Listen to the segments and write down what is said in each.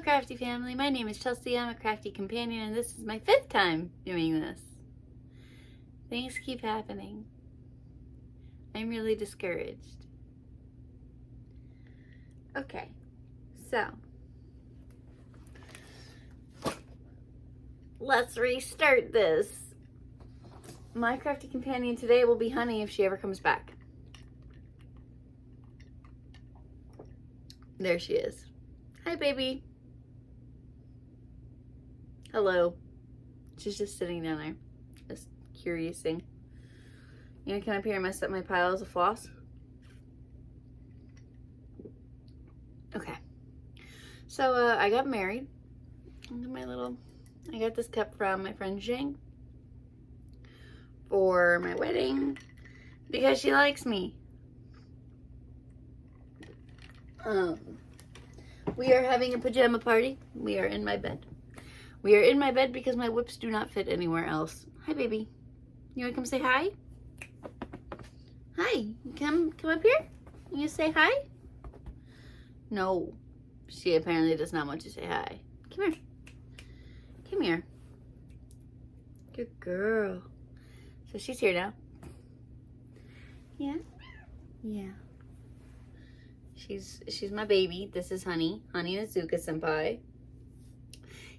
crafty family, my name is Chelsea. I'm a crafty companion and this is my 5th time doing this. Things keep happening. I'm really discouraged. Okay, so let's restart this. My crafty companion today will be Honey if she ever comes back. There she is. Hi, baby. Hello. She's just sitting down there, just curiousing. You know, come up here and mess up my piles of floss? Okay. So, I got married. I got this cup from my friend Zhang for my wedding because she likes me. We are having a pajama party. We are in my bed. We are in my bed because my WIPs do not fit anywhere else. Hi, baby. You want to come say hi? Hi. Come up here. You say hi? No. She apparently does not want to say hi. Come here. Come here. Good girl. So she's here now. Yeah? Yeah. She's my baby. This is Honey. Honey Nazuka Senpai.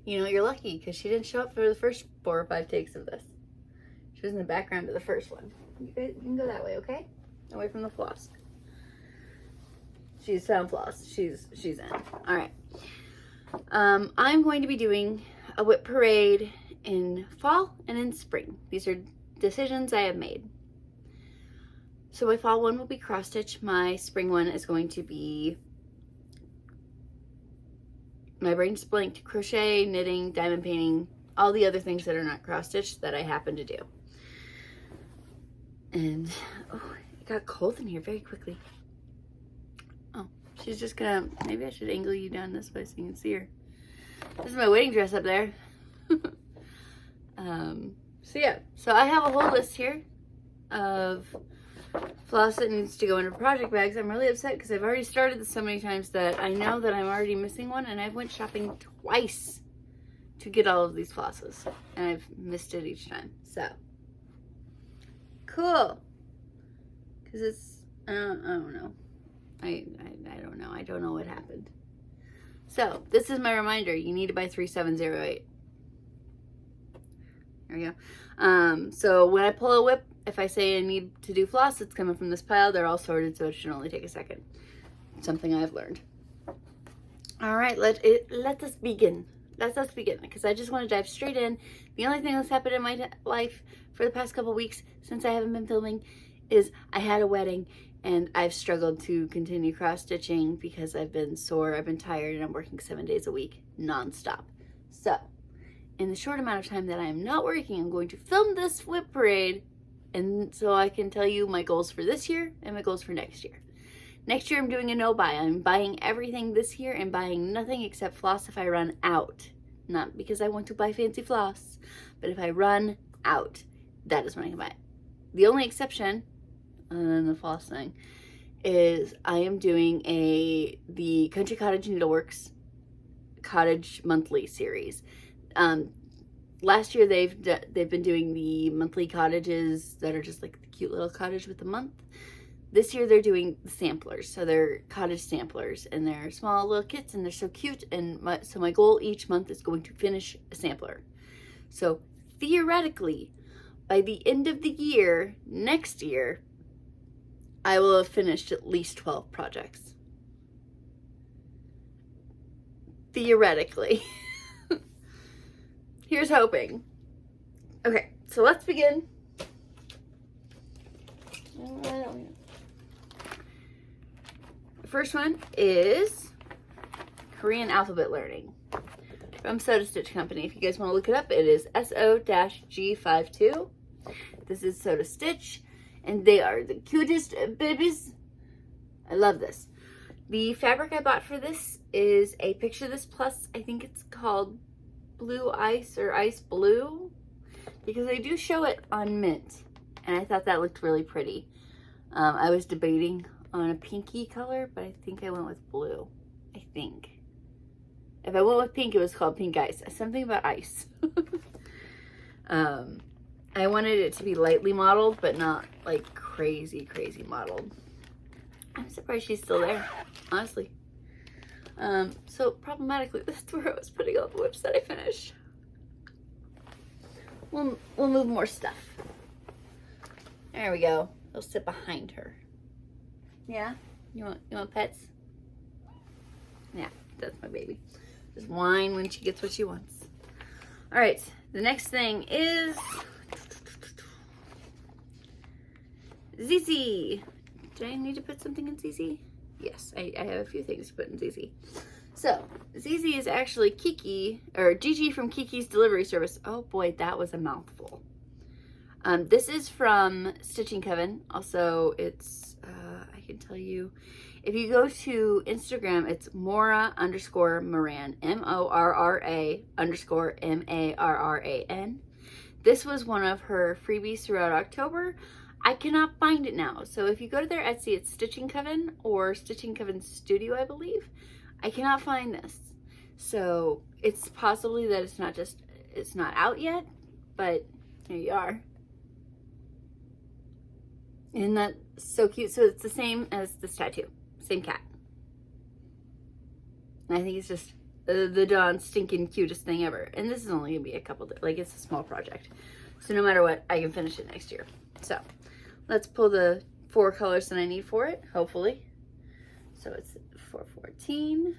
You know, you're lucky because she didn't show up for the first 4 or 5 takes of this. She was in the background of the first one. You can go that way, okay? Away from the floss. She's found floss. She's in. All right. I'm going to be doing a WIP parade in fall and in spring. These are decisions I have made. So my fall one will be cross stitch. My spring one is going to be, my brain's blanked, crochet, knitting, diamond painting, all the other things that are not cross stitch that I happen to do. And, oh, it got cold in here very quickly. Oh, she's just gonna, maybe I should angle you down this way so you can see her. This is my wedding dress up there. So yeah, so I have a whole list here of floss that needs to go into project bags. I'm really upset because I've already started this so many times that I know that I'm already missing one, and I've went shopping twice to get all of these flosses, and I've missed it each time. So cool, because it's I don't know. I don't know. I don't know what happened. So this is my reminder. You need to buy 3708. There we go. So when I pull a WIP, if I say I need to do floss, it's coming from this pile. They're all sorted, so it should only take a second. Something I've learned. All right, let us begin. Let us begin, because I just want to dive straight in. The only thing that's happened in my life for the past couple weeks since I haven't been filming is I had a wedding, and I've struggled to continue cross-stitching because I've been sore, I've been tired, and I'm working 7 days a week, non-stop. So, in the short amount of time that I am not working, I'm going to film this WIP parade, and so I can tell you my goals for this year and my goals for next year. Next year I'm doing a no-buy. I'm buying everything this year and buying nothing except floss if I run out. Not because I want to buy fancy floss, but if I run out, that is when I can buy it. The only exception, other than the floss thing, is I am doing the Country Cottage Needleworks Cottage Monthly series. Last year they've been doing the monthly cottages that are just like the cute little cottage with a month. This year they're doing the samplers, so they're cottage samplers, and they're small little kits, and they're so cute. And so my goal each month is going to finish a sampler. So theoretically, by the end of the year, next year, I will have finished at least 12 projects. Theoretically. Here's hoping. Okay, so let's begin. The first one is Korean alphabet learning from Soda Stitch Company. If you guys want to look it up, it is SO-G52. This is Soda Stitch, and they are the cutest babies. I love this. The fabric I bought for this is a Picture This Plus. I think it's called Blue Ice or Ice Blue, because they do show it on mint, and I thought that looked really pretty. I was debating on a pinky color, but I think I went with blue. I think. If I went with pink, it was called Pink Ice. Something about ice. I wanted it to be lightly modeled, but not like crazy modeled. I'm surprised she's still there, honestly. So problematically, that's where I was putting all the WIPs that I finished. We'll move more stuff. There we go. They'll sit behind her. Yeah? You want pets? Yeah, that's my baby. Just whine when she gets what she wants. All right, the next thing is ZZ. Do I need to put something in ZZ? Yes, I have a few things to put in ZZ. So, ZZ is actually Kiki, or Gigi from Kiki's Delivery Service. Oh boy, that was a mouthful. This is from Stitching Coven. Also, it's, I can tell you, if you go to Instagram, it's Mora_Moran, MORRA_MARRAN. This was one of her freebies throughout October. I cannot find it now. So if you go to their Etsy, it's Stitching Coven or Stitching Coven Studio, I believe. I cannot find this. So it's possibly that it's not out yet, but here you are. Isn't that so cute? So it's the same as this tattoo. Same cat. And I think it's just the darn stinking cutest thing ever. And this is only going to be a couple, like it's a small project. So no matter what, I can finish it next year. So let's pull the 4 colors that I need for it, hopefully. So it's 414,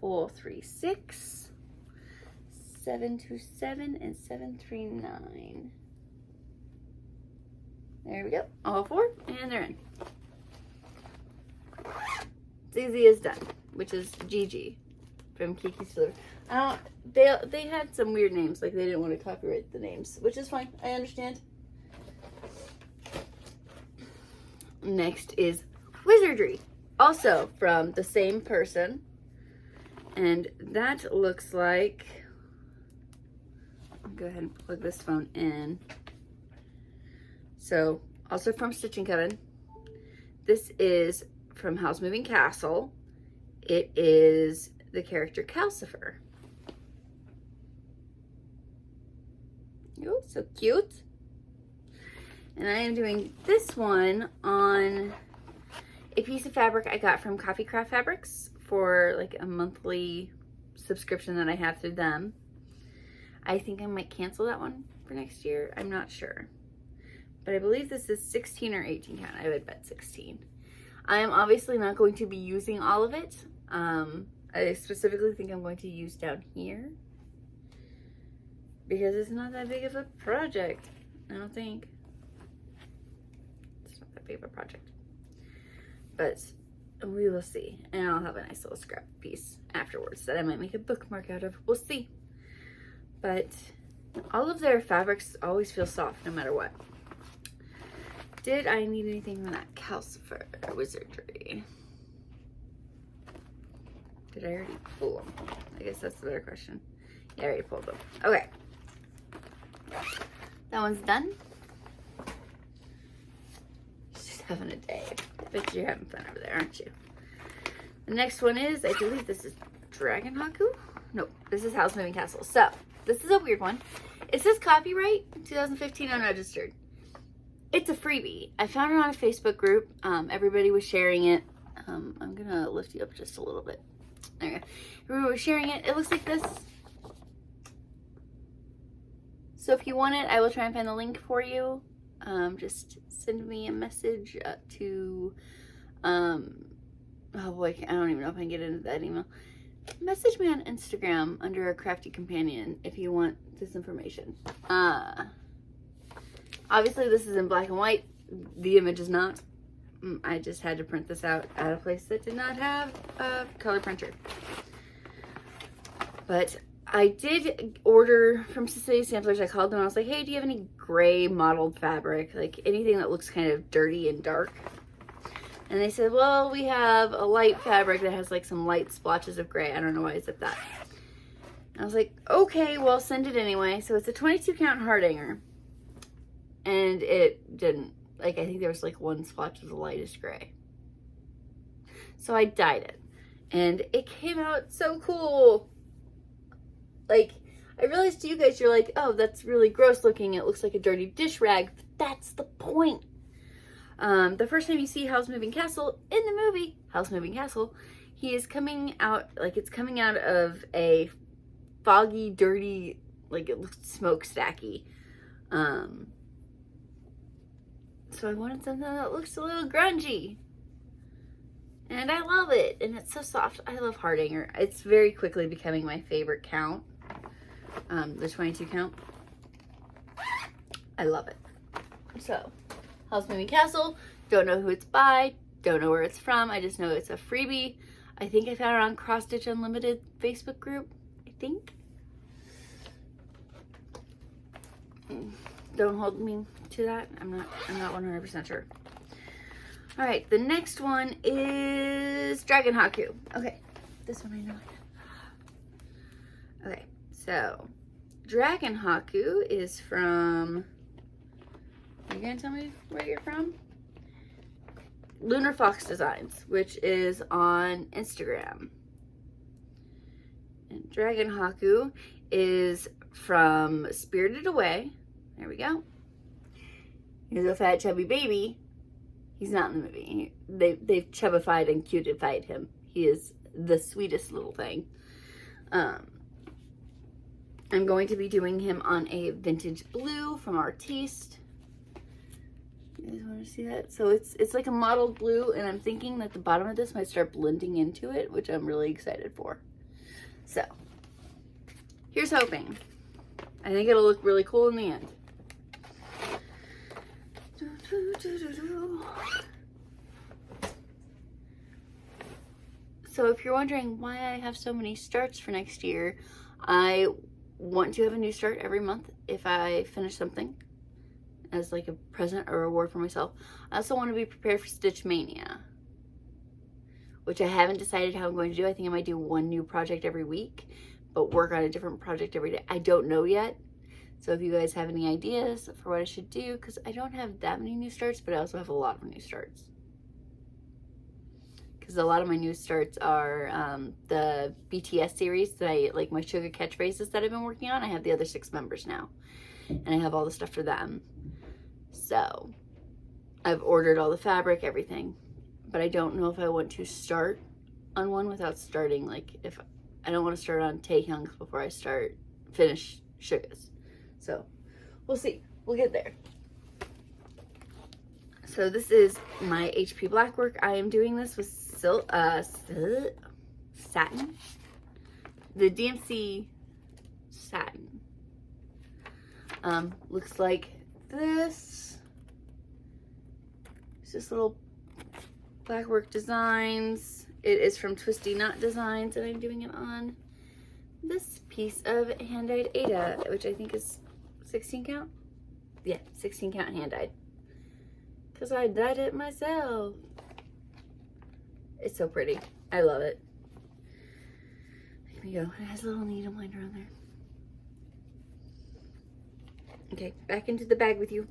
436, 727, and 739. There we go, all 4, and they're in. ZZ is done, which is Gigi from Kiki's Delivery. They had some weird names, like they didn't want to copyright the names, which is fine, I understand. Next is Wizardry, also from the same person, and that looks like, I'll go ahead and plug this phone in. So, also from Stitching Coven. This is from House Moving Castle. It is the character Calcifer. Oh, so cute. And I am doing this one on a piece of fabric I got from Coffee Craft Fabrics for like a monthly subscription that I have through them. I think I might cancel that one for next year. I'm not sure. But I believe this is 16 or 18 count. I would bet 16. I am obviously not going to be using all of it. I specifically think I'm going to use down here because it's not that big of a project. I don't think. It's not that big of a project. But we will see. And I'll have a nice little scrap piece afterwards that I might make a bookmark out of. We'll see. But all of their fabrics always feel soft no matter what. Did I need anything from that Calcifer Wizardry? Did I already pull them? I guess that's the better question. Yeah, I already pulled them. Okay. That one's done. Just having a day. I bet you're having fun over there, aren't you? The next one is, I believe this is Dragon Haku? Nope, this is House Moving Castle. So, this is a weird one. It says copyright 2015 unregistered. It's a freebie. I found it on a Facebook group. Everybody was sharing it. I'm gonna lift you up just a little bit. There you go. Everybody was sharing it. It looks like this. So if you want it, I will try and find the link for you. Just send me a message to, oh boy, I don't even know if I can get into that email. Message me on Instagram under a Crafty Companion if you want this information. Obviously this is in black and white. The image is not. I just had to print this out at a place that did not have a color printer. But I did order from Society Samplers. I called them and I was like, hey, do you have any gray mottled fabric? Like anything that looks kind of dirty and dark? And they said, well, we have a light fabric that has like some light splotches of gray. I don't know why I said that. And I was like, okay, well, send it anyway. So it's a 22 count Hardanger. And it didn't, like, I think there was like one splotch of the lightest gray. So I dyed it. And it came out so cool. Like, I realized to you guys, you're like, oh, that's really gross looking. It looks like a dirty dish rag. But that's the point. The first time you see Howl's Moving Castle in the movie, Howl's Moving Castle, he is coming out, like it's coming out of a foggy, dirty, like it looks smokestacky. So I wanted something that looks a little grungy. And I love it. And it's so soft. I love Hardanger. It's very quickly becoming my favorite count. The 22 count. I love it. So, Howl's Moving Castle. Don't know who it's by. Don't know where it's from. I just know it's a freebie. I think I found it on Cross Stitch Unlimited Facebook group. I think. Don't hold me to that. I'm not 100% sure. All right, the next one is Dragon Haku. Okay, this one I know. Okay, so Dragon Haku is from, are you gonna tell me where you're from? Lunar Fox Designs, which is on Instagram. And Dragon Haku is from Spirited Away. There we go. He's a fat chubby baby. He's not in the movie. They've chubbified and cutified him. He is the sweetest little thing. I'm going to be doing him on a vintage blue from Artiste. You guys want to see that? So it's like a mottled blue, and I'm thinking that the bottom of this might start blending into it, which I'm really excited for. So, here's hoping. I think it'll look really cool in the end. So if you're wondering why I have so many starts for next year, I want to have a new start every month if I finish something as like a present or reward for myself. I also want to be prepared for Stitch Mania, which I haven't decided how I'm going to do. I think I might do one new project every week, but work on a different project every day. I don't know yet. So if you guys have any ideas for what I should do, because I don't have that many new starts, but I also have a lot of new starts. Because a lot of my new starts are the BTS series that I, like my sugar catchphrases that I've been working on. I have the other 6 members now. And I have all the stuff for them. So I've ordered all the fabric, everything. But I don't know if I want to start on one without starting, like if I don't want to start on Taehyung's before I finish Suga's. So, we'll see. We'll get there. So this is my HP black work. I am doing this with satin. The DMC satin. Looks like this. It's just little black work designs. It is from Twisty Knot Designs, and I'm doing it on this piece of hand-dyed Ada, which I think is 16 count? Yeah, 16 count hand-dyed. Because I dyed it myself. It's so pretty. I love it. Here we go. It has a little needle minder on there. Okay, back into the bag with you.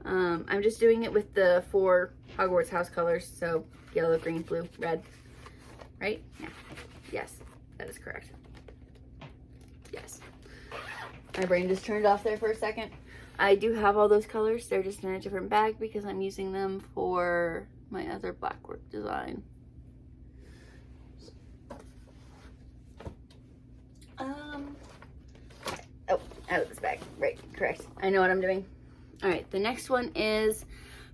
I'm just doing it with the 4 Hogwarts house colors. So, yellow, green, blue, red. Right? Yeah. Yes, that is correct. Yes. My brain just turned off there for a second. I do have all those colors. They're just in a different bag because I'm using them for my other black work design. Oh, out of this bag. Right, correct. I know what I'm doing. All right, the next one is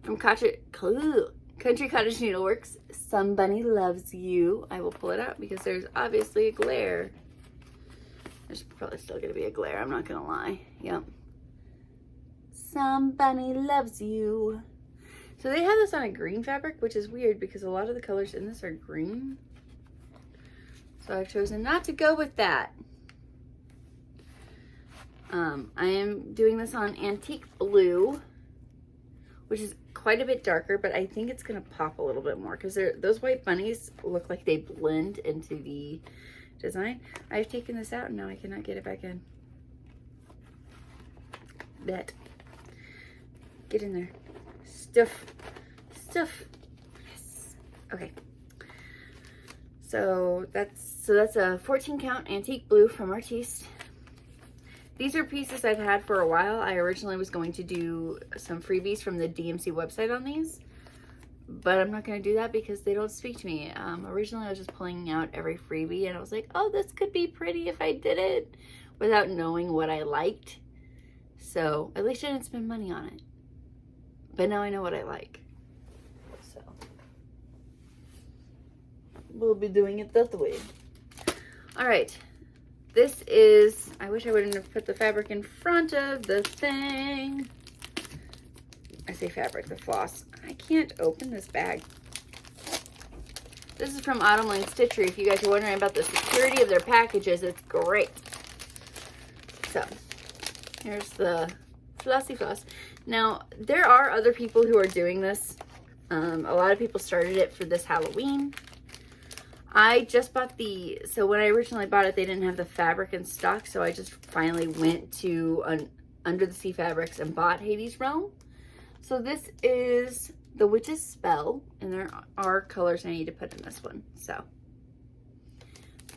from Country Cottage Needleworks. Somebody Loves You. I will pull it out because there's obviously a glare. There's probably still gonna be a glare, I'm not gonna lie. Yep. Somebody Loves You. So they have this on a green fabric, which is weird because a lot of the colors in this are green. So I've chosen not to go with that. I am doing this on Antique Blue, which is quite a bit darker, but I think it's gonna pop a little bit more because those white bunnies look like they blend into the design. I've taken this out and now I cannot get it back in. Get in there. Stuff. Yes. Okay. So that's a 14 count Antique Blue from Artiste. These are pieces I've had for a while. I originally was going to do some freebies from the DMC website on these, but I'm not going to do that because they don't speak to me. Originally I was just pulling out every freebie and I was like, oh, this could be pretty if I did it, without knowing what I liked. So at least I didn't spend money on it. But now I know what I like. So we'll be doing it that way. All right. This is, I wish I wouldn't have put the fabric in front of the thing. I say fabric, the floss. I can't open this bag. This is from Autumn Lane Stitchery. If you guys are wondering about the security of their packages, it's great. So, here's the flossy floss. Now, there are other people who are doing this. A lot of people started it for this Halloween. I just bought so when I originally bought it, they didn't have the fabric in stock, so I just finally went to Under the Sea Fabrics and bought Hades Realm. So this is the Witch's Spell, and there are colors I need to put in this one, so.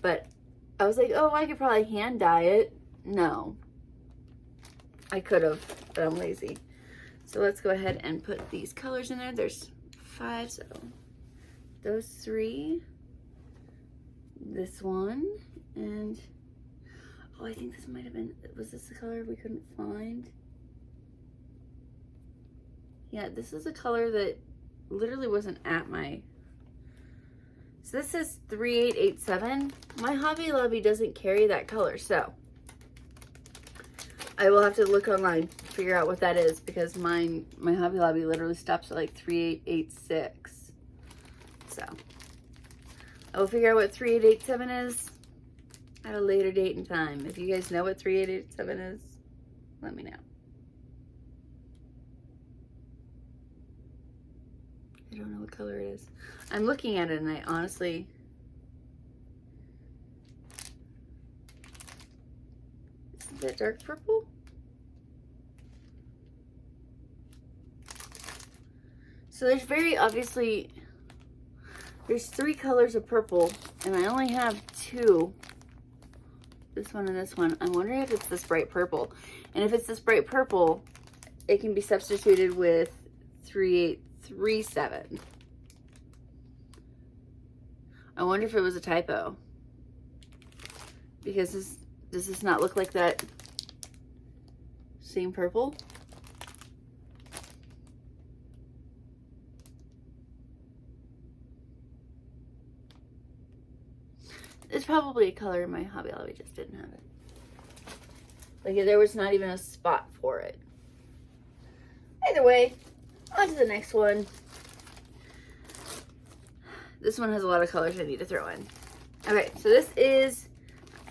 But I was like, oh, I could probably hand dye it. No. I could have, but I'm lazy. So let's go ahead and put these colors in there. There's 5, so those 3. This one, and oh, I think this might have been, was this the color we couldn't find? Yeah, this is a color that literally wasn't at my, so this is 3887. My Hobby Lobby doesn't carry that color, so I will have to look online to figure out what that is, because my Hobby Lobby literally stops at like 3886. So I will figure out what 3887 is at a later date and time. If you guys know what 3887 is, let me know. I don't know what color it is. I'm looking at it and I honestly... Isn't that dark purple? So there's very obviously... There's 3 colors of purple, and I only have 2. This one and this one. I'm wondering if it's this bright purple. And if it's this bright purple, it can be substituted with 3837. I wonder if it was a typo. Because does this not look like that same purple? It's probably a color in my Hobby Lobby, just didn't have it. Like, there was not even a spot for it. Either way, on to the next one. This one has a lot of colors I need to throw in. Okay, so this is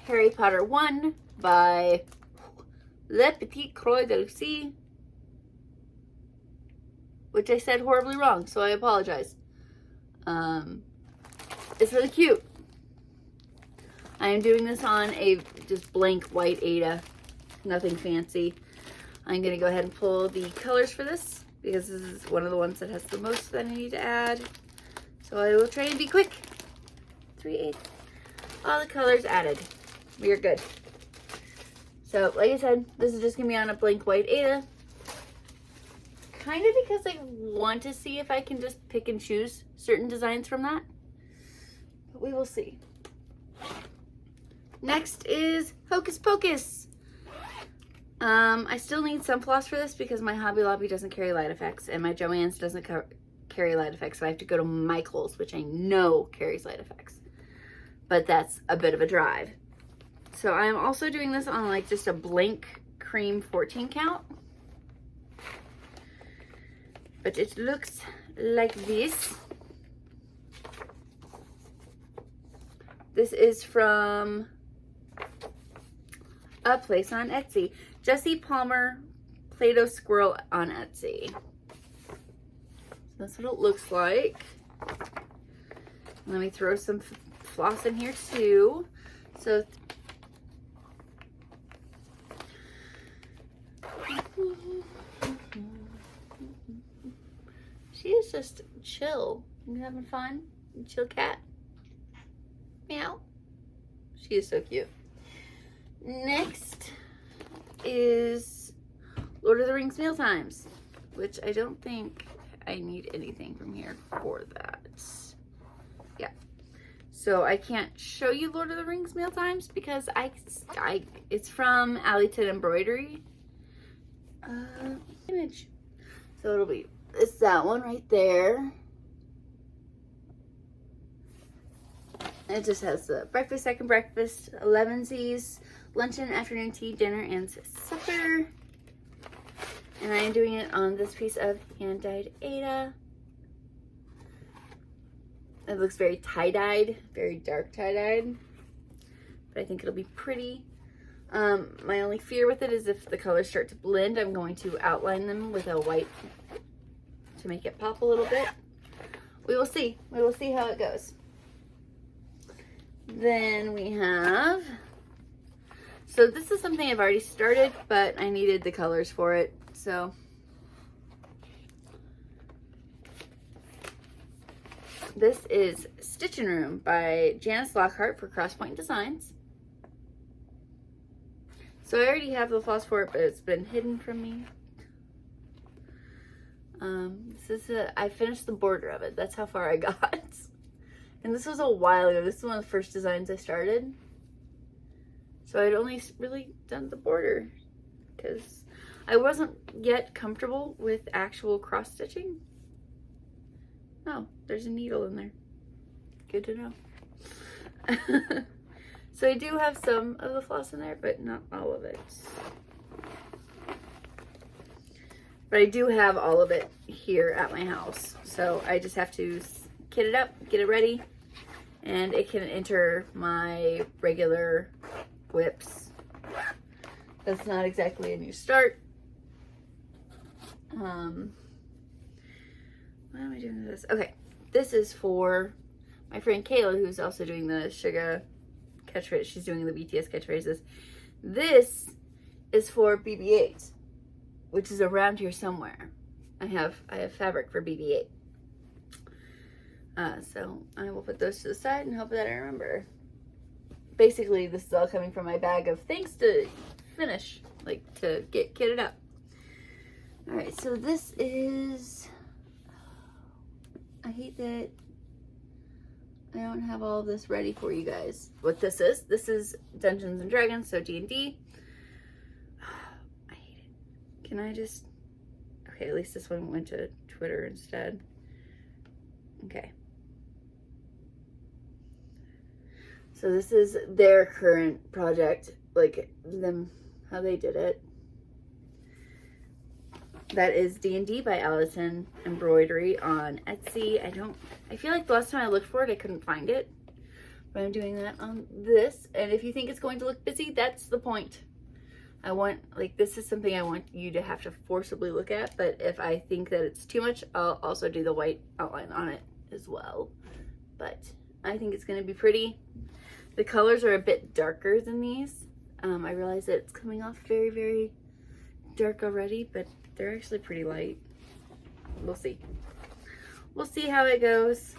Harry Potter 1 by Le Petit Croix de Lucie, which I said horribly wrong, so I apologize. It's really cute. I am doing this on a just blank white Aida, nothing fancy. I'm going to go ahead and pull the colors for this because this is one of the ones that has the most that I need to add. So I will try and be quick. 3/8. All the colors added. We are good. So like I said, this is just going to be on a blank white Aida. Kind of because I want to see if I can just pick and choose certain designs from that. But we will see. Next is Hocus Pocus. I still need some floss for this because my Hobby Lobby doesn't carry light effects and my Joann's doesn't carry light effects, so I have to go to Michael's, which I know carries light effects. But that's a bit of a drive. So I'm also doing this on like just a blank cream 14 count. But it looks like this. This is from a place on Etsy. Jessie Palmer Play-Doh Squirrel on Etsy. That's what it looks like. Let me throw some floss in here too. So she is just chill. You having fun? Chill cat. Meow. She is so cute. Next, is Lord of the Rings Meal Times, which I don't think I need anything from here for that. Yeah. So I can't show you Lord of the Rings Meal Times because it's from Alleyton Embroidery. Image. So it's that one right there. It just has the breakfast, second breakfast, 11sies, luncheon, afternoon tea, dinner, and supper. And I am doing it on this piece of hand-dyed Aida. It looks very tie-dyed, very dark tie-dyed, but I think it'll be pretty. My only fear with it is if the colors start to blend, I'm going to outline them with a white to make it pop a little bit. We will see. We will see how it goes. Then we have, so this is something I've already started, but I needed the colors for it. So this is Stitchin' Room by Janice Lockhart for Crosspoint Designs. So I already have the floss for it, but it's been hidden from me. I finished the border of it. That's how far I got. And this was a while ago. This is one of the first designs I started. So I'd only really done the border because I wasn't yet comfortable with actual cross stitching. Oh, there's a needle in there. Good to know. So I do have some of the floss in there, but not all of it. But I do have all of it here at my house. So I just have to kit it up, get it ready, and it can enter my regular WIPs. That's not exactly a new start. What am I doing with this? Okay, this is for my friend Kayla, who's also doing the Sugar catchphrase. She's doing the BTS catchphrases. This is for BB-8, which is around here somewhere. I have fabric for BB-8. So I will put those to the side and hope that I remember. Basically, this is all coming from my bag of things to finish, like to get kitted up. All right, so this is, I hate that I don't have all this ready for you guys. What this is Dungeons and Dragons, so D&D. I hate it. Can I just, okay, at least this one went to Twitter instead. Okay. So this is their current project, like them, how they did it. That is D&D by Allison Embroidery on Etsy. I feel like the last time I looked for it, I couldn't find it. But I'm doing that on this. And if you think it's going to look busy, that's the point. This is something I want you to have to forcibly look at. But if I think that it's too much, I'll also do the white outline on it as well. But I think it's going to be pretty. The colors are a bit darker than these. I realize that it's coming off very, very dark already, but they're actually pretty light. We'll see. We'll see how it goes,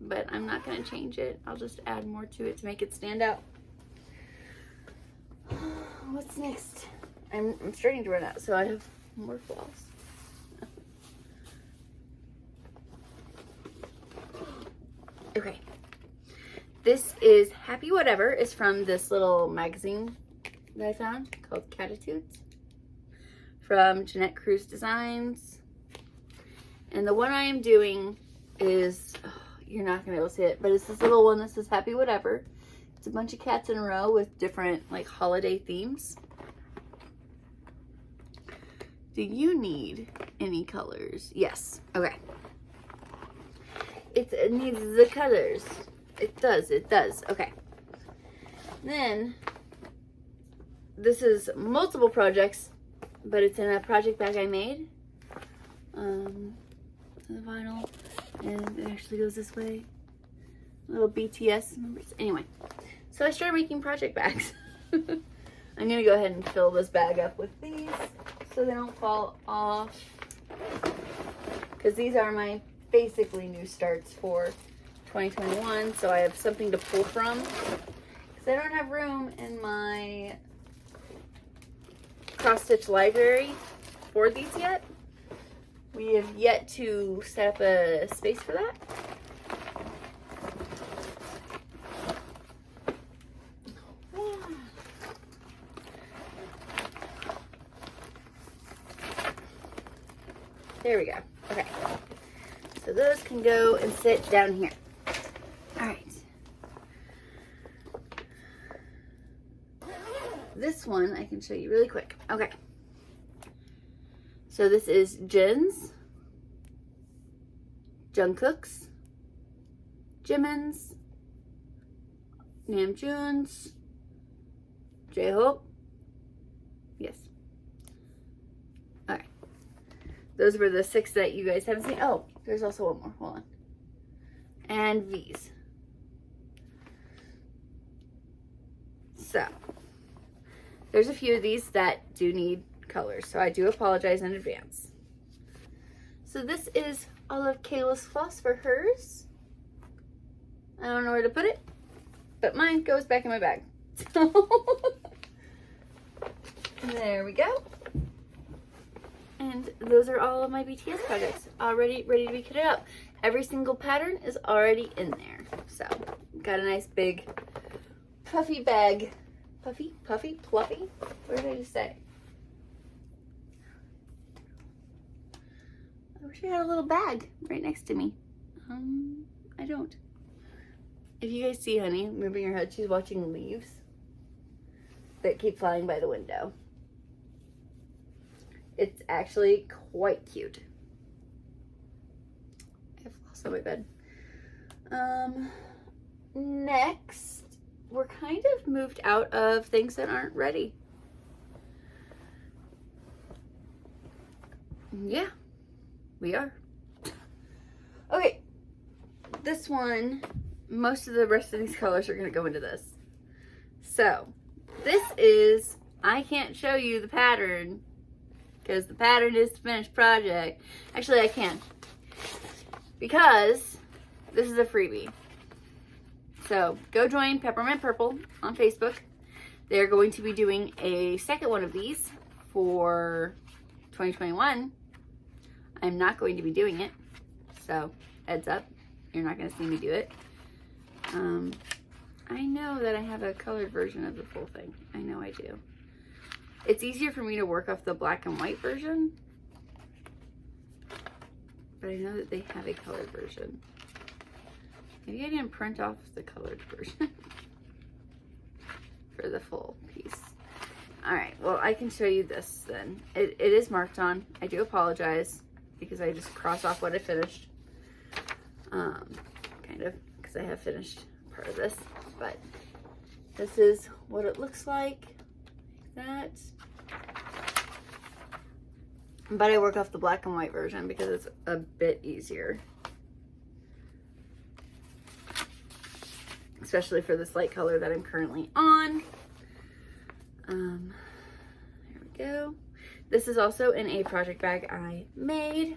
but I'm not going to change it. I'll just add more to it to make it stand out. What's next? I'm starting to run out, so I have more floss. Okay. This is Happy Whatever. It's from this little magazine that I found called Catitudes from Jeanette Cruz Designs. And the one I am doing is, you're not gonna be able to see it, but it's this little one that says Happy Whatever. It's a bunch of cats in a row with different like holiday themes. Do you need any colors? Yes. Okay. It needs the colors. It does. Okay. Then, this is multiple projects, but it's in a project bag I made. The vinyl, and it actually goes this way. Little BTS members. Anyway, so I started making project bags. I'm gonna go ahead and fill this bag up with these so they don't fall off. Because these are my basically new starts for 2021, so I have something to pull from. Because I don't have room in my cross stitch library for these yet. We have yet to set up a space for that. There we go. Okay. So those can go and sit down here. All right. This one I can show you really quick. Okay. So this is Jin's, Jungkook's, Jimin's, Namjoon's, J-Hope. Yes. Okay. Those were the 6 that you guys haven't seen. Oh, there's also one more. Hold on. And V's. So, there's a few of these that do need colors, so I do apologize in advance. So this is all of Kayla's floss for hers. I don't know where to put it, but mine goes back in my bag. There we go. And those are all of my BTS projects already ready to be cut out. Every single pattern is already in there. So, got a nice big puffy bag. Puffy? Fluffy? What did I just say? I wish I had a little bag right next to me. I don't. If you guys see Honey moving her head, she's watching leaves that keep flying by the window. It's actually quite cute. I have floss on my bed. Next, we're kind of moved out of things that aren't ready. Yeah, we are. Okay, this one, most of the rest of these colors are going to go into this. So, this is, I can't show you the pattern because the pattern is the finished project. Actually, I can, because this is a freebie. So go join Peppermint Purple on Facebook. They're going to be doing a second one of these for 2021. I'm not going to be doing it, so heads up, you're not going to see me do it. I know that I have a colored version of the full thing. I know I do. It's easier for me to work off the black and white version, but I know that they have a colored version. Maybe I didn't print off the colored version for the full piece. All right, well, I can show you this then. It is marked on. I do apologize because I just cross off what I finished. Kind of, because I have finished part of this, but this is what it looks like. That. But I work off the black and white version because it's a bit easier. Especially for this light color that I'm currently on. There we go. This is also in a project bag I made.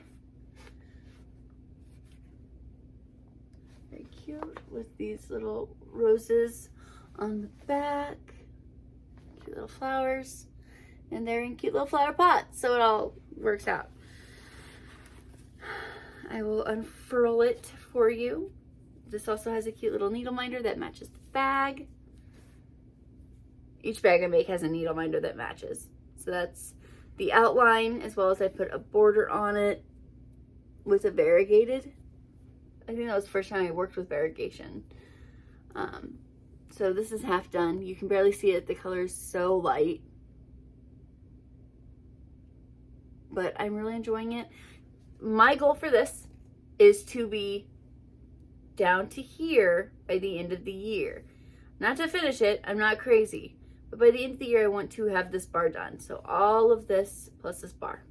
Very cute with these little roses on the back. Cute little flowers. And they're in cute little flower pots, so it all works out. I will unfurl it for you. This also has a cute little needle minder that matches the bag. Each bag I make has a needle minder that matches. So that's the outline, as well as I put a border on it with a variegated. I think that was the first time I worked with variegation. So this is half done. You can barely see it. The color is so light. But I'm really enjoying it. My goal for this is to be down to here by the end of the year. Not to finish it, I'm not crazy. But by the end of the year, I want to have this bar done. So all of this plus this bar.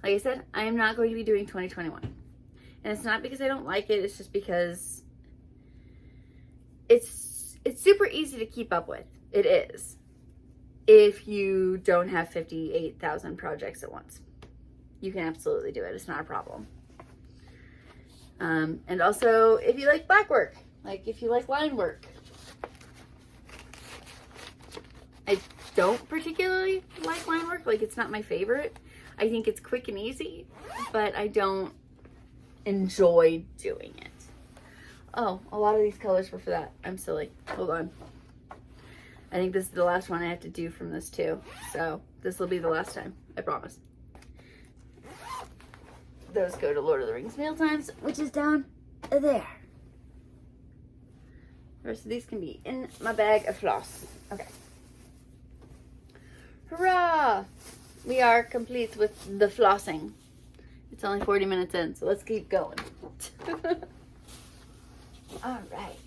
Like I said, I am not going to be doing 2021. And it's not because I don't like it, it's just because it's super easy to keep up with. It is. If you don't have 58,000 projects at once. You can absolutely do it. It's not a problem. And also, if you like black work, like if you like line work. I don't particularly like line work. Like, it's not my favorite. I think it's quick and easy, but I don't enjoy doing it. Oh, a lot of these colors were for that. I'm silly. Hold on. I think this is the last one I have to do from this too. So this will be the last time. I promise. Those go to Lord of the Rings Meal Times, which is down there. The rest of these can be in my bag of floss. Okay. Hurrah! We are complete with the flossing. It's only 40 minutes in, so let's keep going. All right.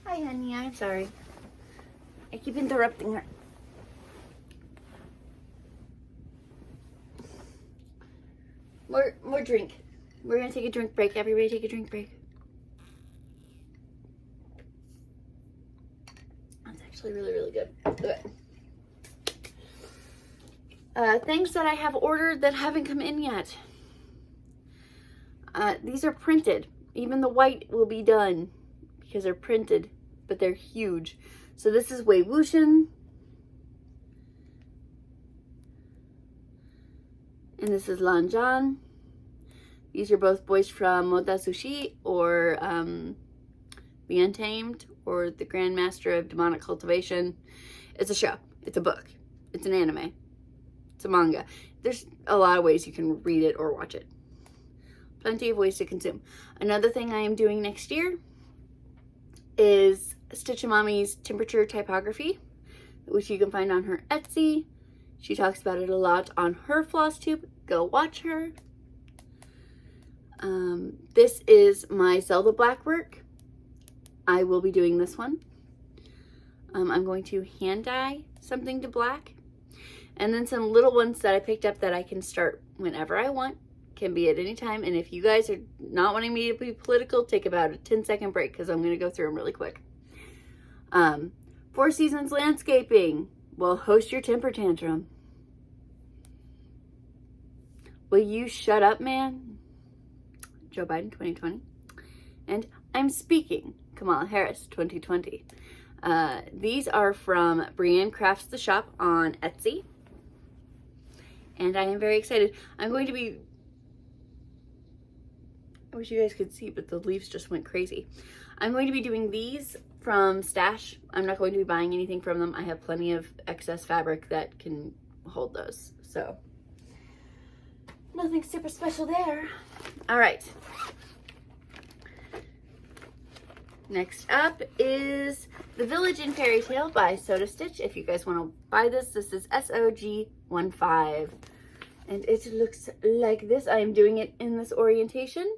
Hi, honey. I'm sorry. I keep interrupting her. More drink. We're gonna take a drink break. Everybody take a drink break. That's actually really, really good. Okay. Things that I have ordered that haven't come in yet. These are printed. Even the white will be done because they're printed, but they're huge. So this is Wei Wuxian. And this is Lan Zhan. These are both boys from Moda Sushi, or The Untamed, or The Grandmaster of Demonic Cultivation. It's a show. It's a book. It's an anime. It's a manga. There's a lot of ways you can read it or watch it. Plenty of ways to consume. Another thing I am doing next year is Stitch and Mommy's temperature typography, which you can find on her Etsy. She talks about it a lot on her Flosstube. Go watch her. This is my Zelda black work. I will be doing this one. I'm going to hand dye something to black. And then some little ones that I picked up that I can start whenever I want. Can be at any time. And if you guys are not wanting me to be political, take about a 10-second break because I'm going to go through them really quick. Four Seasons Landscaping will host your temper tantrum. Will you shut up, man? Joe Biden 2020. And I'm Speaking, Kamala Harris 2020. These are from Brienne Crafts the Shop on Etsy. And I am very excited. I'm going to be... I wish you guys could see, but the leaves just went crazy. I'm going to be doing these from Stash. I'm not going to be buying anything from them. I have plenty of excess fabric that can hold those. So, nothing super special there. All right. Next up is The Village in Fairy Tale by Soda Stitch. If you guys want to buy this, this is SOG15. And it looks like this. I am doing it in this orientation,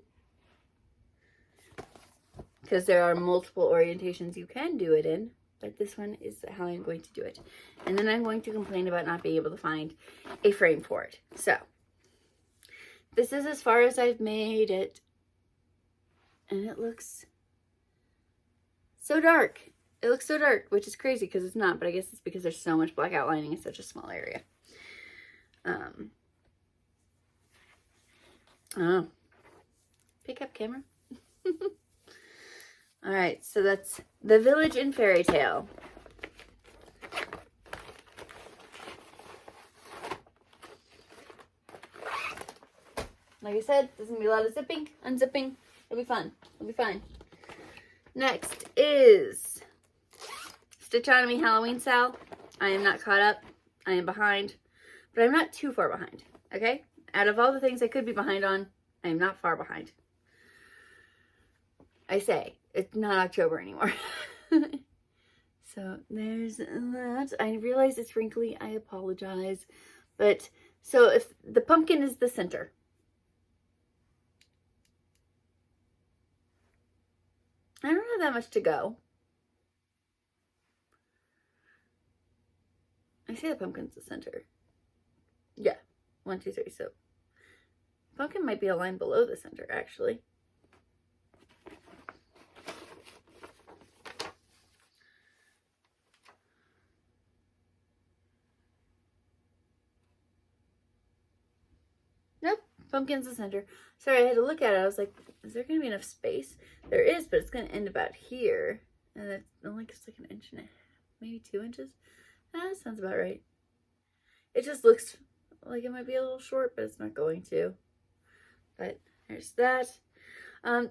because there are multiple orientations you can do it in, but this one is how I'm going to do it. And then I'm going to complain about not being able to find a frame for it. So, this is as far as I've made it. And it looks so dark. It looks so dark, which is crazy because it's not, but I guess it's because there's so much black outlining in such a small area. Oh. Pick up, camera. All right, so that's The Village in Fairy Tale. Like I said, there's going to be a lot of zipping, unzipping. It'll be fun. It'll be fine. Next is Stitchonomy Halloween Sal. I am not caught up. I am behind, but I'm not too far behind, okay? Out of all the things I could be behind on, I am not far behind. I say, it's not October anymore. So there's that. I realize it's wrinkly. I apologize. But, so if the pumpkin is the center. I don't have that much to go. I say the pumpkin's the center. Yeah. 1, 2, 3. So pumpkin might be a line below the center, actually. Nope, pumpkin's the center. Sorry, I had to look at it. I was like, is there going to be enough space? There is, but it's going to end about here. And it's only just like an inch and a half, maybe 2 inches. That sounds about right. It just looks like it might be a little short, but it's not going to. But there's that.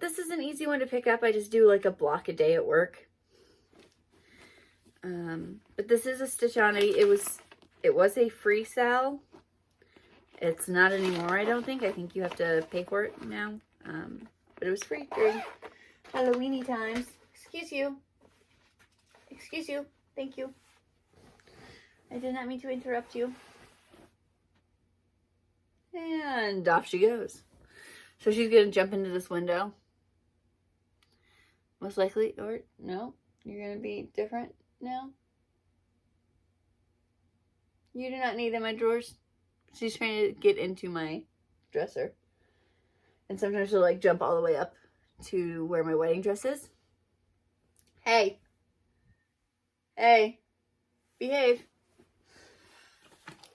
This is an easy one to pick up. I just do like a block a day at work. But this is a Stitch-On-Ity. It was a free sale. It's not anymore, I don't think. I think you have to pay for it now. But it was free during Halloweeny times. Excuse you. Excuse you. Thank you. I did not mean to interrupt you. And off she goes. So she's going to jump into this window. Most likely. Or no, you're going to be different now. You do not need in my drawers. She's trying to get into my dresser. And sometimes she'll like jump all the way up to where my wedding dress is. Hey. Hey. Behave.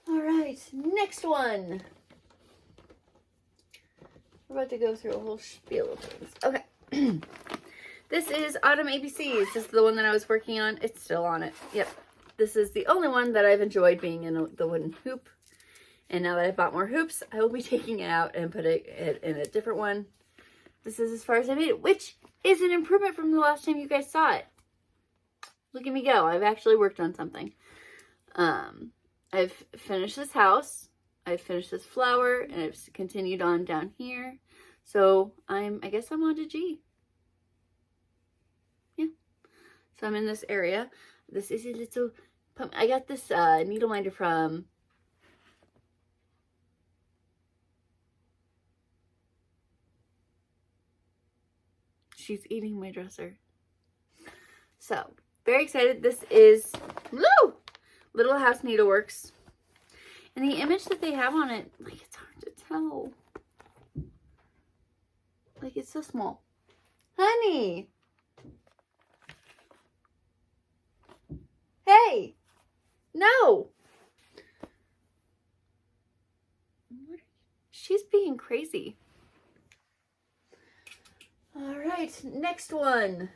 Alright, next one. We're about to go through a whole spiel of things. Okay. This is Autumn ABCs. This is the one that I was working on. It's still on it. Yep. This is the only one that I've enjoyed being in the wooden hoop. And now that I've bought more hoops, I will be taking it out and putting it in a different one. This is as far as I made it, which is an improvement from the last time you guys saw it. Look at me go. I've actually worked on something. I've finished this house. I've finished this flower, and I've continued on down here. So I guess I'm on to G. Yeah. So I'm in this area. This is a little, I got this needle minder from she's eating my dresser. So, very excited. This is Little House Needleworks. And the image that they have on it, like, it's hard to tell. Like, it's so small. Honey! Hey! No! She's being crazy. All right, next one.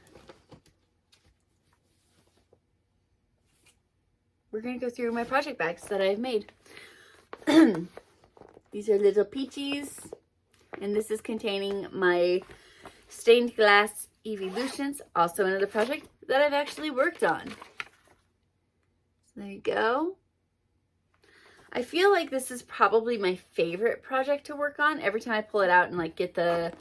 We're going to go through my project bags that I've made. These are little peaches, and this is containing my stained glass evolutions, also another project that I've actually worked on. So there you go. I feel like this is probably my favorite project to work on. Every time I pull it out and like get the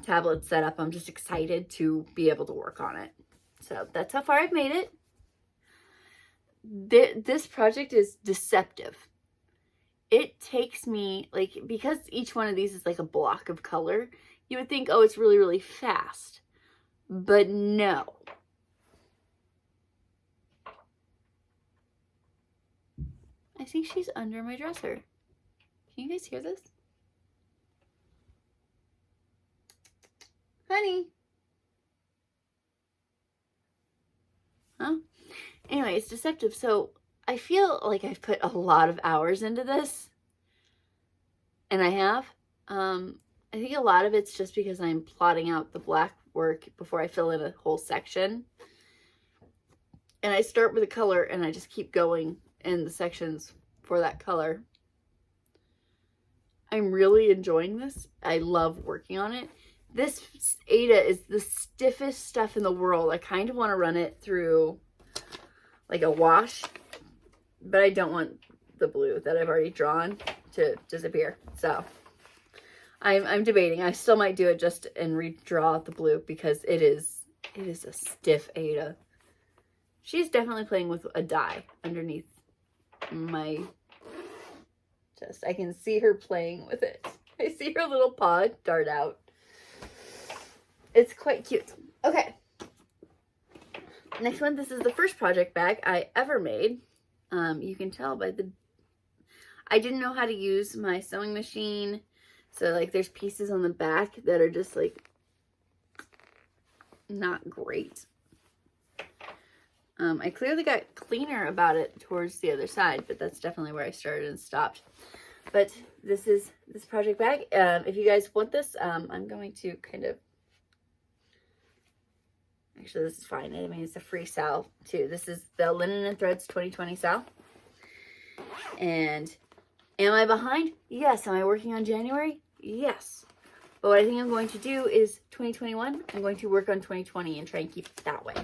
tablet set up, I'm just excited to be able to work on it. So that's how far I've made it. This project is deceptive. It takes me, like, because each one of these is like a block of color, you would think, oh, it's really, really fast. But no. I think she's under my dresser. Can you guys hear this? Honey. Huh? Anyway, it's deceptive. So I feel like I've put a lot of hours into this. And I have. I think a lot of it's just because I'm plotting out the black work before I fill in a whole section. And I start with a color and I just keep going in the sections for that color. I'm really enjoying this. I love working on it. This Aida is the stiffest stuff in the world. I kind of want to run it through like a wash, but I don't want the blue that I've already drawn to disappear. So I'm debating. I still might do it just and redraw the blue because it is a stiff Aida. She's definitely playing with a dye underneath my chest. I can see her playing with it. I see her little paw dart out. It's quite cute. Okay. Next one. This is the first project bag I ever made. You can tell by I didn't know how to use my sewing machine. So like there's pieces on the back that are just like not great. I clearly got cleaner about it towards the other side, but that's definitely where I started and stopped. But this is this project bag. If you guys want this, I'm going to kind of Actually, this is fine. I mean, it's a free sale too. This is the Linen and Threads 2020 sale. And am I behind? Yes. Am I working on January? Yes. But what I think I'm going to do is 2021, I'm going to work on 2020 and try and keep it that way.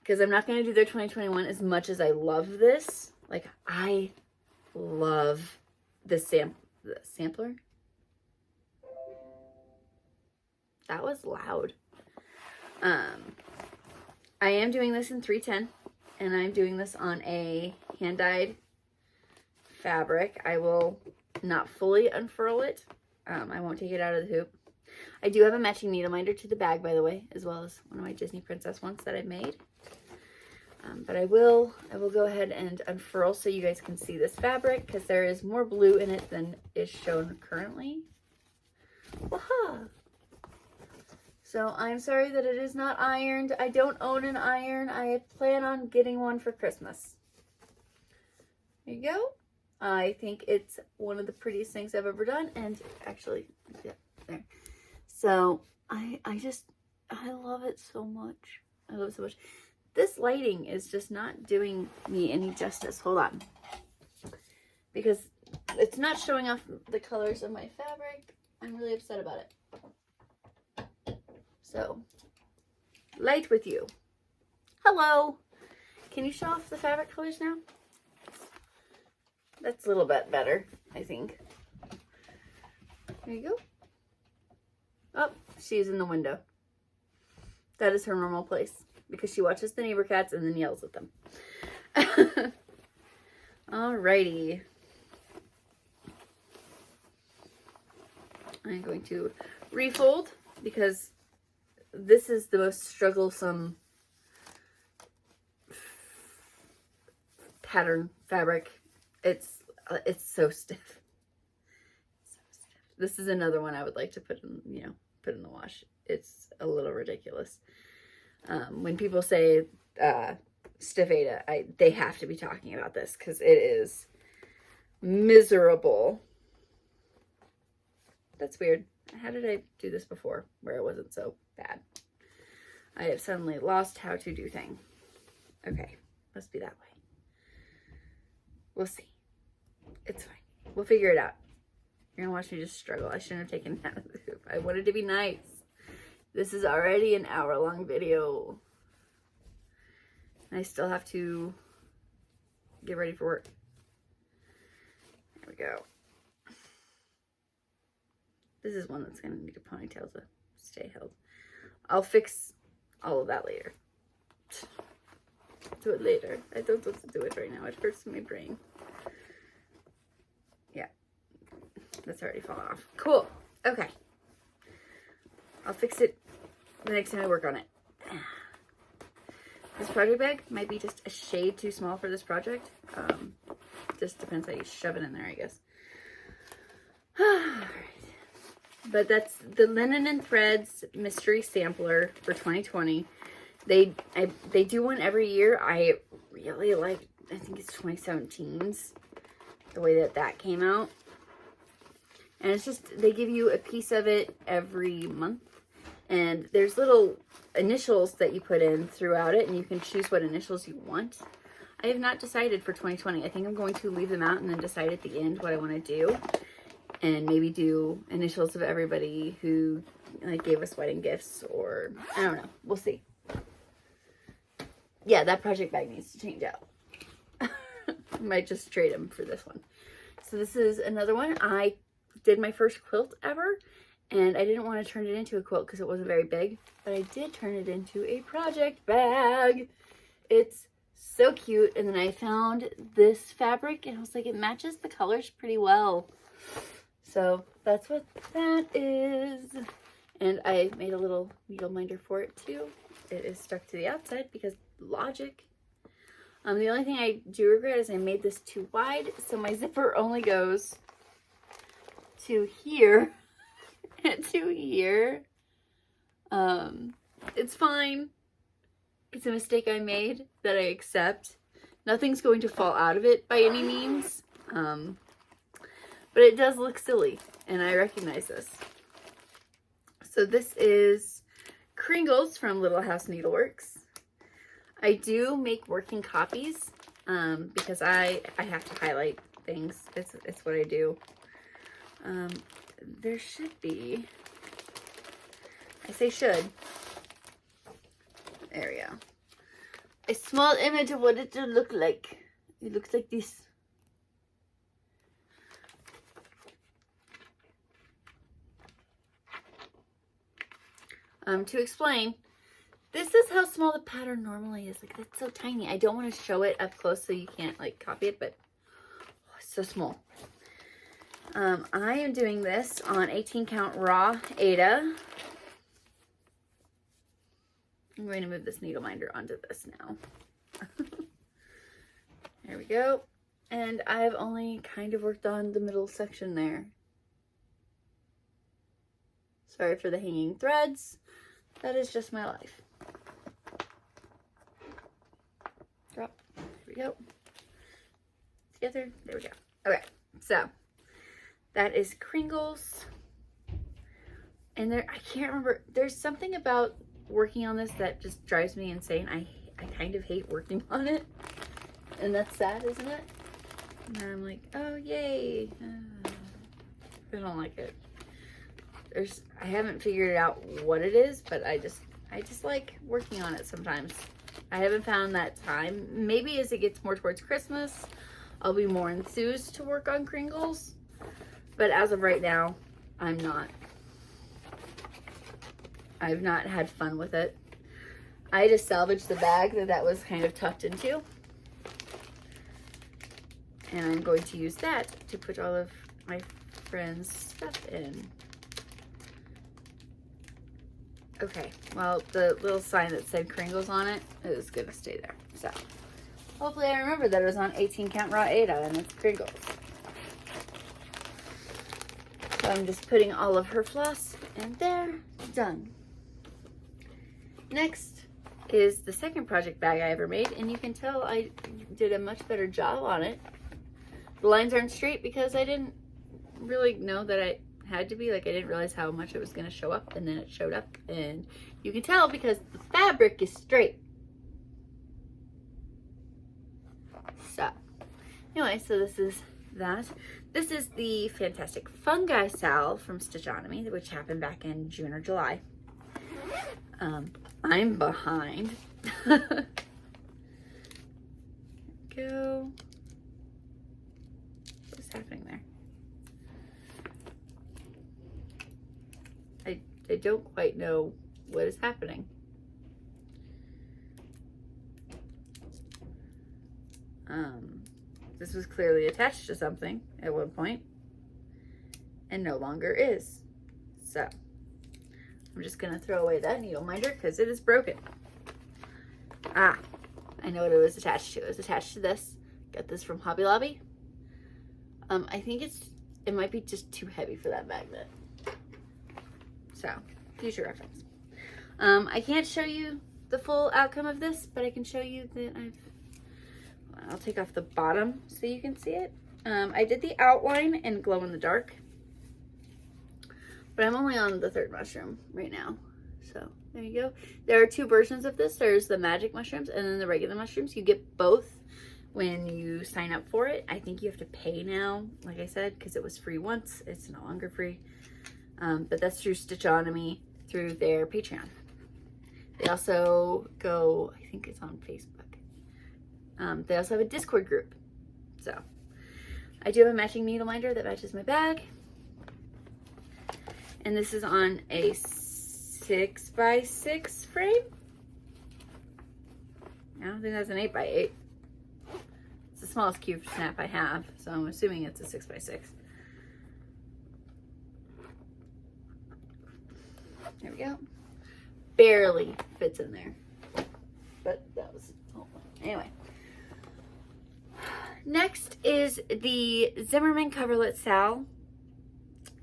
Because I'm not going to do their 2021 as much as I love this. Like, I love the sampler. That was loud. I am doing this in 310, and I'm doing this on a hand-dyed fabric. I will not fully unfurl it. I won't take it out of the hoop. I do have a matching needle minder to the bag, by the way, as well as one of my Disney Princess ones that I've made. But I will go ahead and unfurl so you guys can see this fabric, because there is more blue in it than is shown currently. Waha! So I'm sorry that it is not ironed. I don't own an iron. I plan on getting one for Christmas. There you go. I think it's one of the prettiest things I've ever done. And actually, yeah, there. So I love it so much. I love it so much. This lighting is just not doing me any justice. Hold on. Because it's not showing off the colors of my fabric. I'm really upset about it. So, light with you. Hello. Can you show off the fabric colors now? That's a little bit better, I think. There you go. Oh, she's in the window. That is her normal place, because she watches the neighbor cats and then yells at them. Alrighty. I'm going to refold, because this is the most strugglesome pattern fabric. It's so stiff. So stiff. This is another one I would like to put in, put in the wash. It's a little ridiculous. When people say stiff Ada, they have to be talking about this, because it is miserable. That's weird. How did I do this before where it wasn't so bad? I have suddenly lost how to do things. Okay, must be that way. We'll see. It's fine. We'll figure it out. You're gonna watch me just struggle. I shouldn't have taken it out of the hoop. I wanted to be nice. This is already an hour-long video. I still have to get ready for work. There we go. This is one that's going to need a ponytail to stay held. I'll fix all of that later. Do it later. I don't want to do it right now. It hurts my brain. Yeah. That's already fallen off. Cool. Okay. I'll fix it the next time I work on it. This project bag might be just a shade too small for this project. Just depends how you shove it in there, I guess. Alright. But that's the Linen and Threads Mystery Sampler for 2020. They do one every year. I really like, I think it's 2017's, the way that came out. And it's just, they give you a piece of it every month. And there's little initials that you put in throughout it, and you can choose what initials you want. I have not decided for 2020. I think I'm going to leave them out and then decide at the end what I want to do. And maybe do initials of everybody who gave us wedding gifts, or I don't know. We'll see. Yeah, that project bag needs to change out. Might just trade them for this one. So this is another one. I did my first quilt ever, and I didn't want to turn it into a quilt because it wasn't very big, but I did turn it into a project bag. It's so cute. And then I found this fabric, and I was like, it matches the colors pretty well. So that's what that is. And I made a little needle minder for it too. It is stuck to the outside because logic. The only thing I do regret is I made this too wide, so my zipper only goes to here and to here. It's fine. It's a mistake I made that I accept. Nothing's going to fall out of it by any means. But it does look silly, and I recognize this. So this is Kringles from Little House Needleworks. I do make working copies because I have to highlight things. It's what I do. There should be, I say should, there we go, a small image of what it should look like. It looks like this. To explain, this is how small the pattern normally is. Like, that's so tiny. I don't want to show it up close so you can't like copy it, but oh, it's so small. I am doing this on 18 count raw Aida. I'm going to move this needle minder onto this now. There we go. And I've only kind of worked on the middle section there. Sorry for the hanging threads. That is just my life. Drop. There we go. Together. There we go. Okay. So that is Kringles. And there, I can't remember. There's something about working on this that just drives me insane. I kind of hate working on it. And that's sad, isn't it? And I'm like, oh, yay. I don't like it. I haven't figured out what it is, but I just like working on it sometimes. I haven't found that time. Maybe as it gets more towards Christmas, I'll be more enthused to work on Kringles. But as of right now, I'm not. I've not had fun with it. I just salvaged the bag that was kind of tucked into. And I'm going to use that to put all of my friends' stuff in. Okay, well, the little sign that said Kringles on it is gonna stay there. So, hopefully I remember that it was on 18 count raw Aida and it's Kringles. So I'm just putting all of her floss in there. Done. Next is the second project bag I ever made, and you can tell I did a much better job on it. The lines aren't straight because I didn't really know that I had to be. Like, I didn't realize how much it was going to show up, and then it showed up, and you can tell because the fabric is straight. So anyway, so this is that. This is the Fantastic Fungi Salve from Stitchonomy, which happened back in June or July. I'm behind. Go. What's happening there? I don't quite know what is happening. This was clearly attached to something at one point and no longer is. So I'm just gonna throw away that needle minder because it is broken. Ah, I know what it was attached to. It was attached to this. Got this from Hobby Lobby. I think it might be just too heavy for that magnet. So, future reference. I can't show you the full outcome of this, but I can show you that I'll take off the bottom so you can see it. I did the outline in glow in the dark, but I'm only on the third mushroom right now. So there you go. There are two versions of this. There's the magic mushrooms and then the regular mushrooms. You get both when you sign up for it. I think you have to pay now, like I said, because it was free once. It's no longer free. But that's through Stitchonomy, through their Patreon. They also go, I think it's on Facebook. They also have a Discord group. So I do have a matching needle minder that matches my bag. And this is on a 6x6 frame. I don't think that's an 8x8. It's the smallest cube snap I have, so I'm assuming it's a 6x6. There we go. Barely fits in there. But that was, oh, anyway. Next is the Zimmerman Coverlet Sal.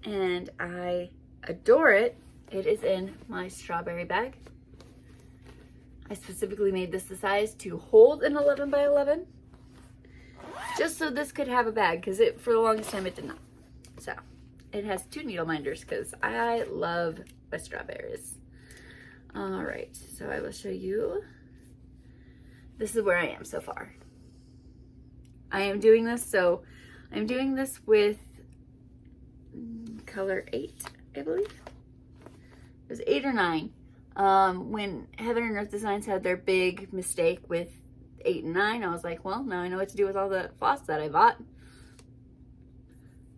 And I adore it. It is in my strawberry bag. I specifically made this the size to hold an 11 by 11. Just so this could have a bag, because for the longest time it did not. So it has two needle minders because I love my strawberries. All right, so I will show you. This is where I am so far. I am doing this, so I'm doing this with color 8, I believe. It was 8 or 9. When Heaven and Earth Designs had their big mistake with 8 and 9, I was like, well, now I know what to do with all the floss that I bought.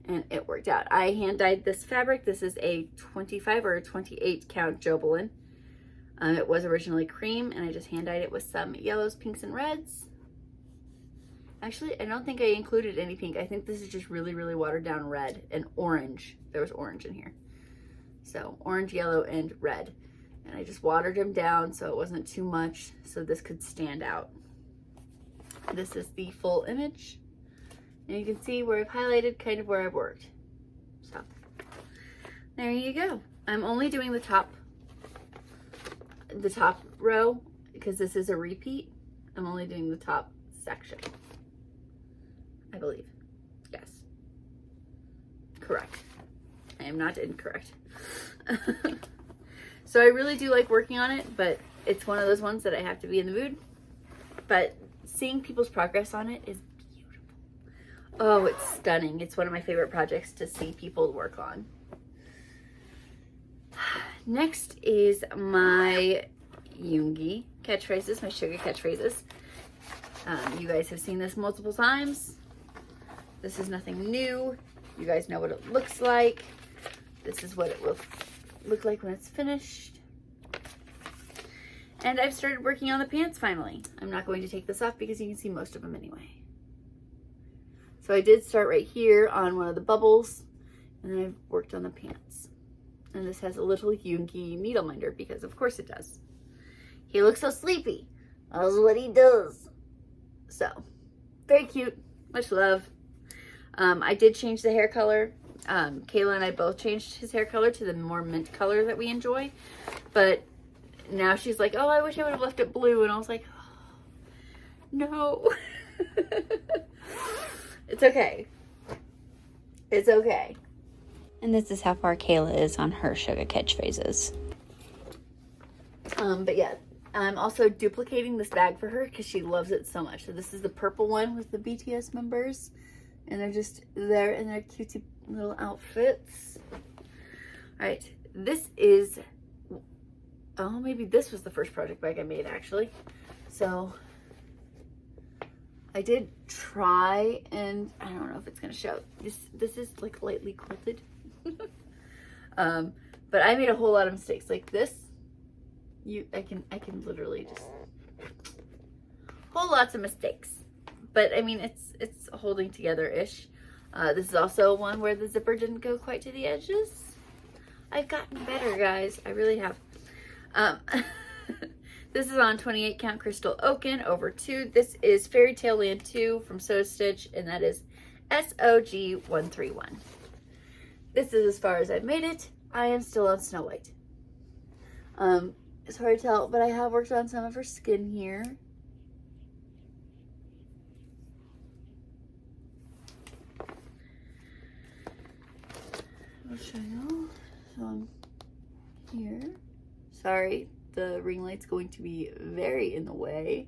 And it worked out. I hand dyed this fabric. This is a 25 or a 28 count Jobelin. It was originally cream, and I just hand dyed it with some yellows, pinks, and reds. Actually, I don't think I included any pink. I think this is just really, really watered down red and orange. There was orange in here. So orange, yellow, and red. And I just watered them down so it wasn't too much, so this could stand out. This is the full image. And you can see where I've highlighted kind of where I've worked. So there you go. I'm only doing the top row because this is a repeat. I'm only doing the top section, I believe. Yes. Correct. I am not incorrect. So I really do like working on it, but it's one of those ones that I have to be in the mood. But seeing people's progress on it is beautiful. Oh, it's stunning. It's one of my favorite projects to see people work on. Next is my Yoongi catchphrases, my sugar catchphrases. You guys have seen this multiple times. This is nothing new. You guys know what it looks like. This is what it will look like when it's finished. And I've started working on the pants finally. I'm not going to take this off because you can see most of them anyway. So I did start right here on one of the bubbles, and then I've worked on the pants. And this has a little Yoongi needle minder because of course it does. He looks so sleepy. That's what he does. So, very cute. Much love. I did change the hair color. Kayla and I both changed his hair color to the more mint color that we enjoy. But now she's like, oh, I wish I would have left it blue. And I was like, oh, no. It's okay. It's okay. And this is how far Kayla is on her sugar catchphrases. But yeah, I'm also duplicating this bag for her because she loves it so much. So this is the purple one with the BTS members. And they're just there in their cutesy little outfits. All right, this is, oh, maybe this was the first project bag I made actually. So I did try, and I don't know if it's gonna show. This is like lightly quilted. But I made a whole lot of mistakes like this. I can literally just whole lots of mistakes. But I mean, it's holding together-ish. This is also one where the zipper didn't go quite to the edges. I've gotten better, guys. I really have. This is on 28 count crystal oaken over 2. This is Fairy Tale Land 2 from Sew Stitch, and that is SOG131. This is as far as I've made it. I am still on Snow White. It's hard to tell, but I have worked on some of her skin here. I'll show you. So I'm here. Sorry, the ring light's going to be very in the way.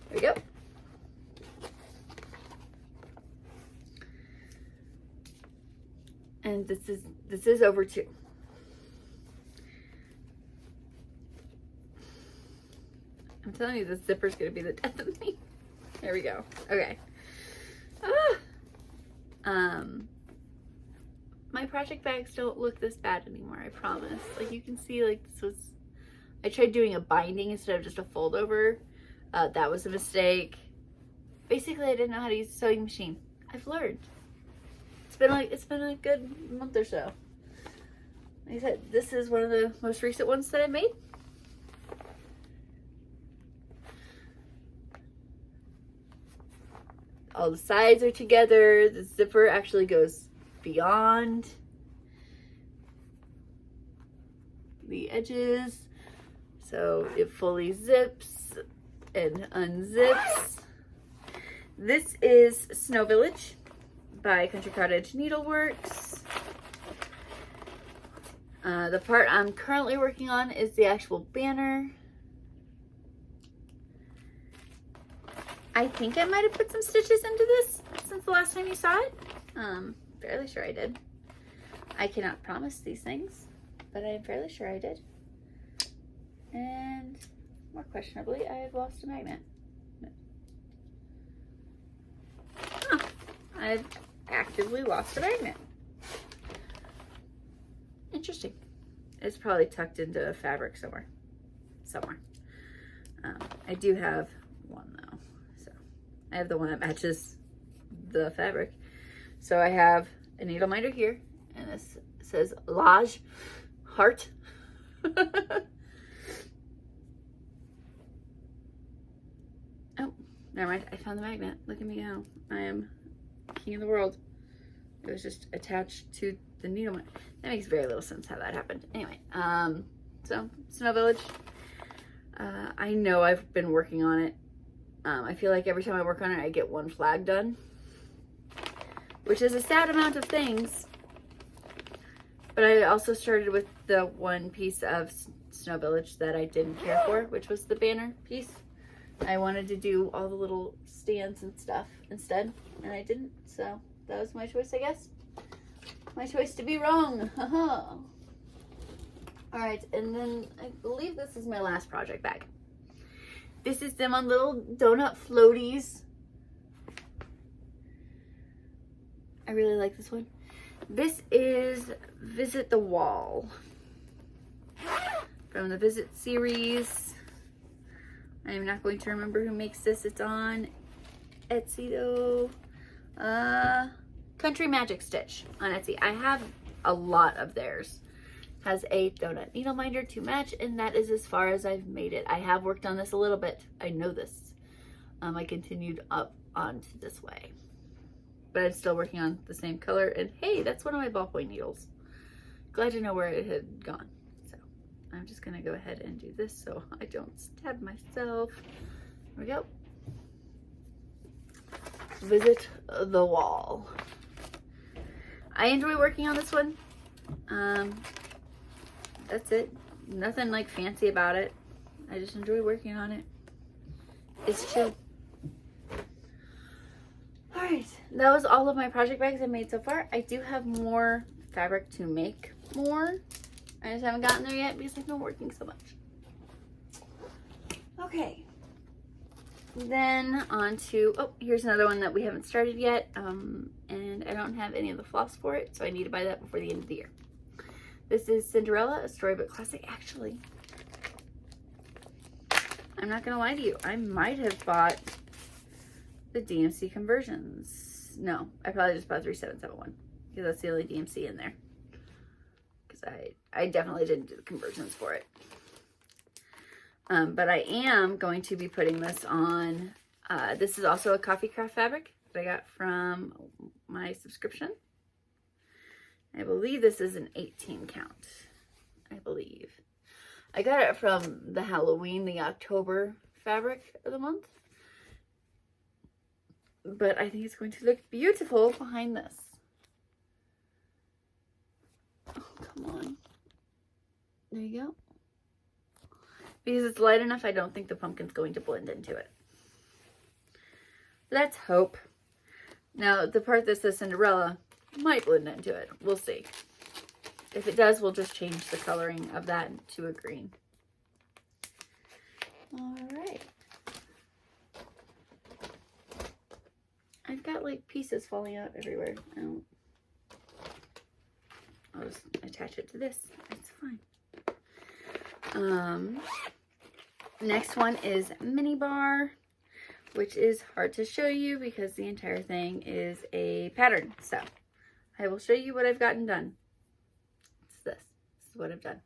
There we go. And this is over 2. I'm telling you, this zipper's gonna be the death of me. There we go. Okay. My project bags don't look this bad anymore, I promise. Like you can see, like this was, I tried doing a binding instead of just a fold over. That was a mistake. Basically, I didn't know how to use a sewing machine. I've learned. It's been a good month or so. Like I said, this is one of the most recent ones that I made. All the sides are together. The zipper actually goes beyond the edges, so it fully zips and unzips. This is Snow Village by Country Cottage Needleworks. The part I'm currently working on is the actual banner. I think I might have put some stitches into this since the last time you saw it. Fairly sure I did. I cannot promise these things, but I'm fairly sure I did. And more questionably, I have lost a magnet. Huh. I've actively lost a magnet. Interesting. It's probably tucked into a fabric somewhere. I do have one though. So I have the one that matches the fabric. So I have a needle minder here, and this says Lage Heart. Oh, never mind. I found the magnet. Look at me go. I am king of the world. It was just attached to the needle. That makes very little sense how that happened. Anyway, so Snow Village. I know I've been working on it. I feel like every time I work on it, I get one flag done, which is a sad amount of things. But I also started with the one piece of Snow Village that I didn't care for, which was the banner piece. I wanted to do all the little stands and stuff instead, and I didn't, so that was my choice, I guess. My choice to be wrong. Haha. All right, and then I believe this is my last project bag. This is them on little donut floaties. I really like this one. This is Visit the Wall from the Visit series. I am not going to remember who makes this. It's on Etsy though. Country Magic Stitch on Etsy. I have a lot of theirs. Has a donut needle minder to match, and that is as far as I've made it. I have worked on this a little bit. I know this. I continued up onto this way, but I'm still working on the same color. And hey, that's one of my ballpoint needles. Glad to know where it had gone. So I'm just gonna go ahead and do this so I don't stab myself. There we go. Visit the Wall. I enjoy working on this one. That's it. Nothing like fancy about it. I just enjoy working on it. It's chill. Alright, that was all of my project bags I made so far. I do have more fabric to make more. I just haven't gotten there yet because I've been working so much. Okay. Then on to, oh, here's another one that we haven't started yet. And I don't have any of the floss for it, so I need to buy that before the end of the year. This is Cinderella, a Storybook Classic. Actually, I'm not gonna lie to you. I might have bought the DMC conversions. No, I probably just bought 3771 because that's the only DMC in there. Because I definitely didn't do the conversions for it. But I am going to be putting this on. This is also a Coffee Craft fabric that I got from my subscription. I believe this is an 18 count. I believe. I got it from the Halloween, the October fabric of the month. But I think it's going to look beautiful behind this. Oh, come on. There you go. Because it's light enough, I don't think the pumpkin's going to blend into it. Let's hope. Now, the part that says Cinderella might blend into it. We'll see. If it does, we'll just change the coloring of that to a green. All right. I've got like pieces falling out everywhere. I'll just attach it to this. It's fine. Next one is Mini Bar, which is hard to show you because the entire thing is a pattern. So I will show you what I've gotten done. It's this. This is what I've done.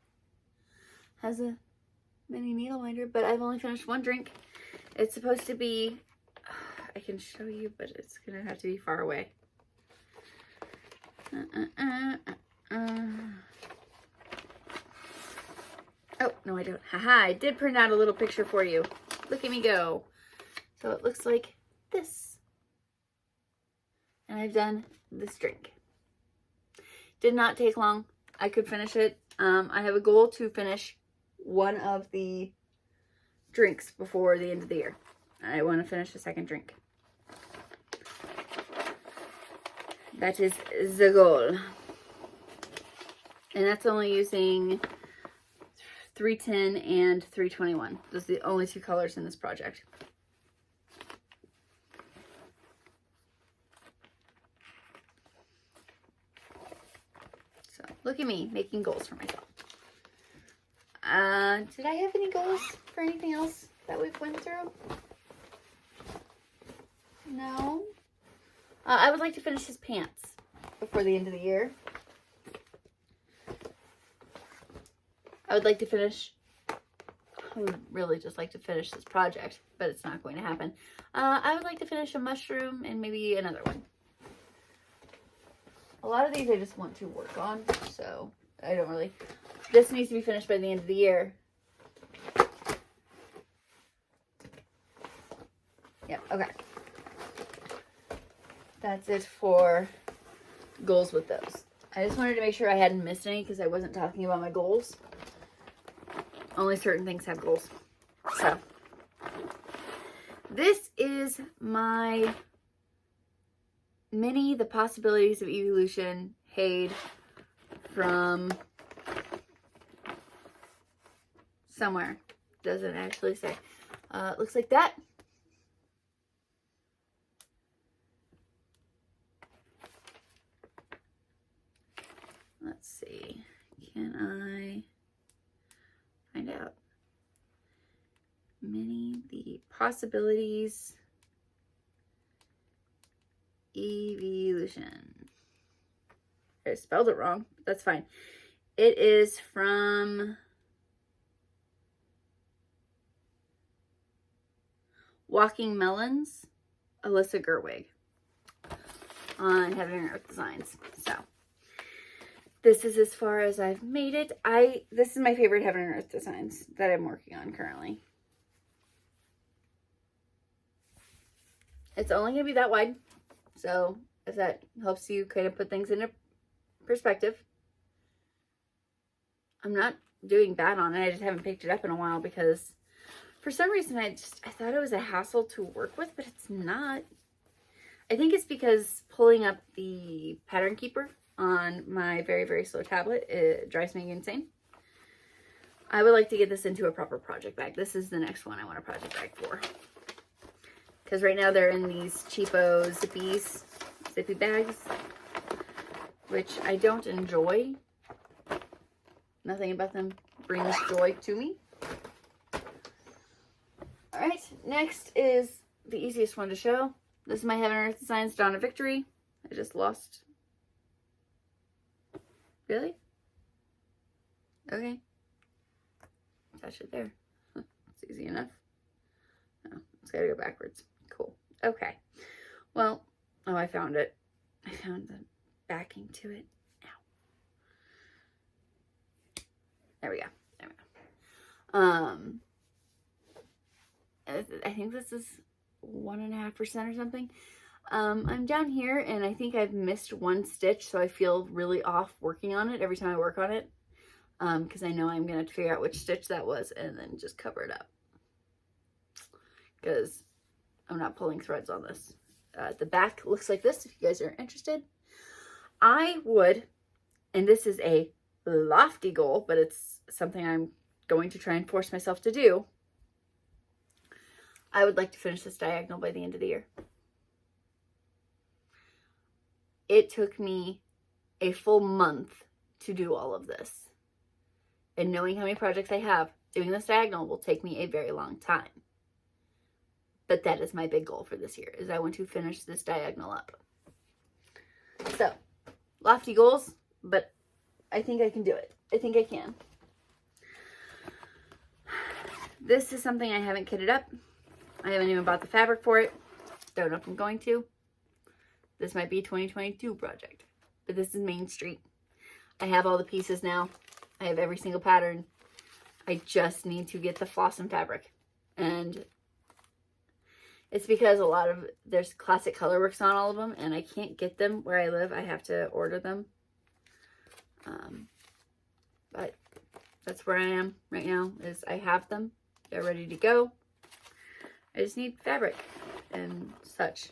Has a mini needle minder, but I've only finished one drink. It's supposed to be, I can show you, but it's gonna have to be far away. Oh, no, I don't. Haha, I did print out a little picture for you. Look at me go. So it looks like this. And I've done this drink. Did not take long. I could finish it I have a goal to finish one of the drinks before the end of the year. I want to finish the second drink. That is the goal. And that's only using 310 and 321. Those are the only two colors in this project. So look at me making goals for myself. Did I have any goals for anything else that we've went through? No. I would like to finish his pants before the end of the year. I would like to finish, I would really just like to finish this project, but it's not going to happen. I would like to finish a mushroom and maybe another one. A lot of these I just want to work on, so I don't really, this needs to be finished by the end of the year. Yeah, okay. That's it for goals with those. I just wanted to make sure I hadn't missed any because I wasn't talking about my goals. Only certain things have goals. So, this is my mini The Possibilities of Evolution Hade from somewhere. Doesn't actually say. Looks like that. Let's see. Can I find out? Mini The Possibilities Evolution. I spelled it wrong, but that's fine. It is from Walking Melons, Alyssa Gerwig on Heaven and Earth Designs. So this is as far as I've made it. This is my favorite Heaven and Earth Designs that I'm working on currently. It's only going to be that wide. So if that helps you kind of put things into perspective. I'm not doing bad on it. I just haven't picked it up in a while because for some reason I thought it was a hassle to work with, but it's not. I think it's because pulling up the pattern keeper on my very, very slow tablet, it drives me insane. I would like to get this into a proper project bag. This is the next one I want a project bag for. Because right now they're in these cheapo zippy bags, which I don't enjoy. Nothing about them brings joy to me. Alright, next is the easiest one to show. This is my Heaven and Earth Designs Dawn of Victory. I just lost. Really? Okay. Touch it there. It's easy enough. No, it's gotta go backwards. Cool. Okay. Well, oh, I found it. I found the backing to it. Ow. There we go. There we go. I think this is 1.5% or something. I'm down here and I think I've missed one stitch, so I feel really off working on it every time I work on it. Because I know I'm going to have to figure out which stitch that was and then just cover it up. Because I'm not pulling threads on this. The back looks like this if you guys are interested. I would, and this is a lofty goal, but it's something I'm going to try and force myself to do. I would like to finish this diagonal by the end of the year. It took me a full month to do all of this. And knowing how many projects I have, doing this diagonal will take me a very long time. But that is my big goal for this year, is I want to finish this diagonal up. So, lofty goals, but I think I can do it. I think I can. This is something I haven't kitted up. I haven't even bought the fabric for it. Don't know if I'm going to. This might be a 2022 project, but this is Main Street. I have all the pieces now. I have every single pattern. I just need to get the floss and fabric. And it's because there's classic colorworks on all of them, and I can't get them where I live. I have to order them. but that's where I am right now, is I have them. They're ready to go. I just need fabric and such.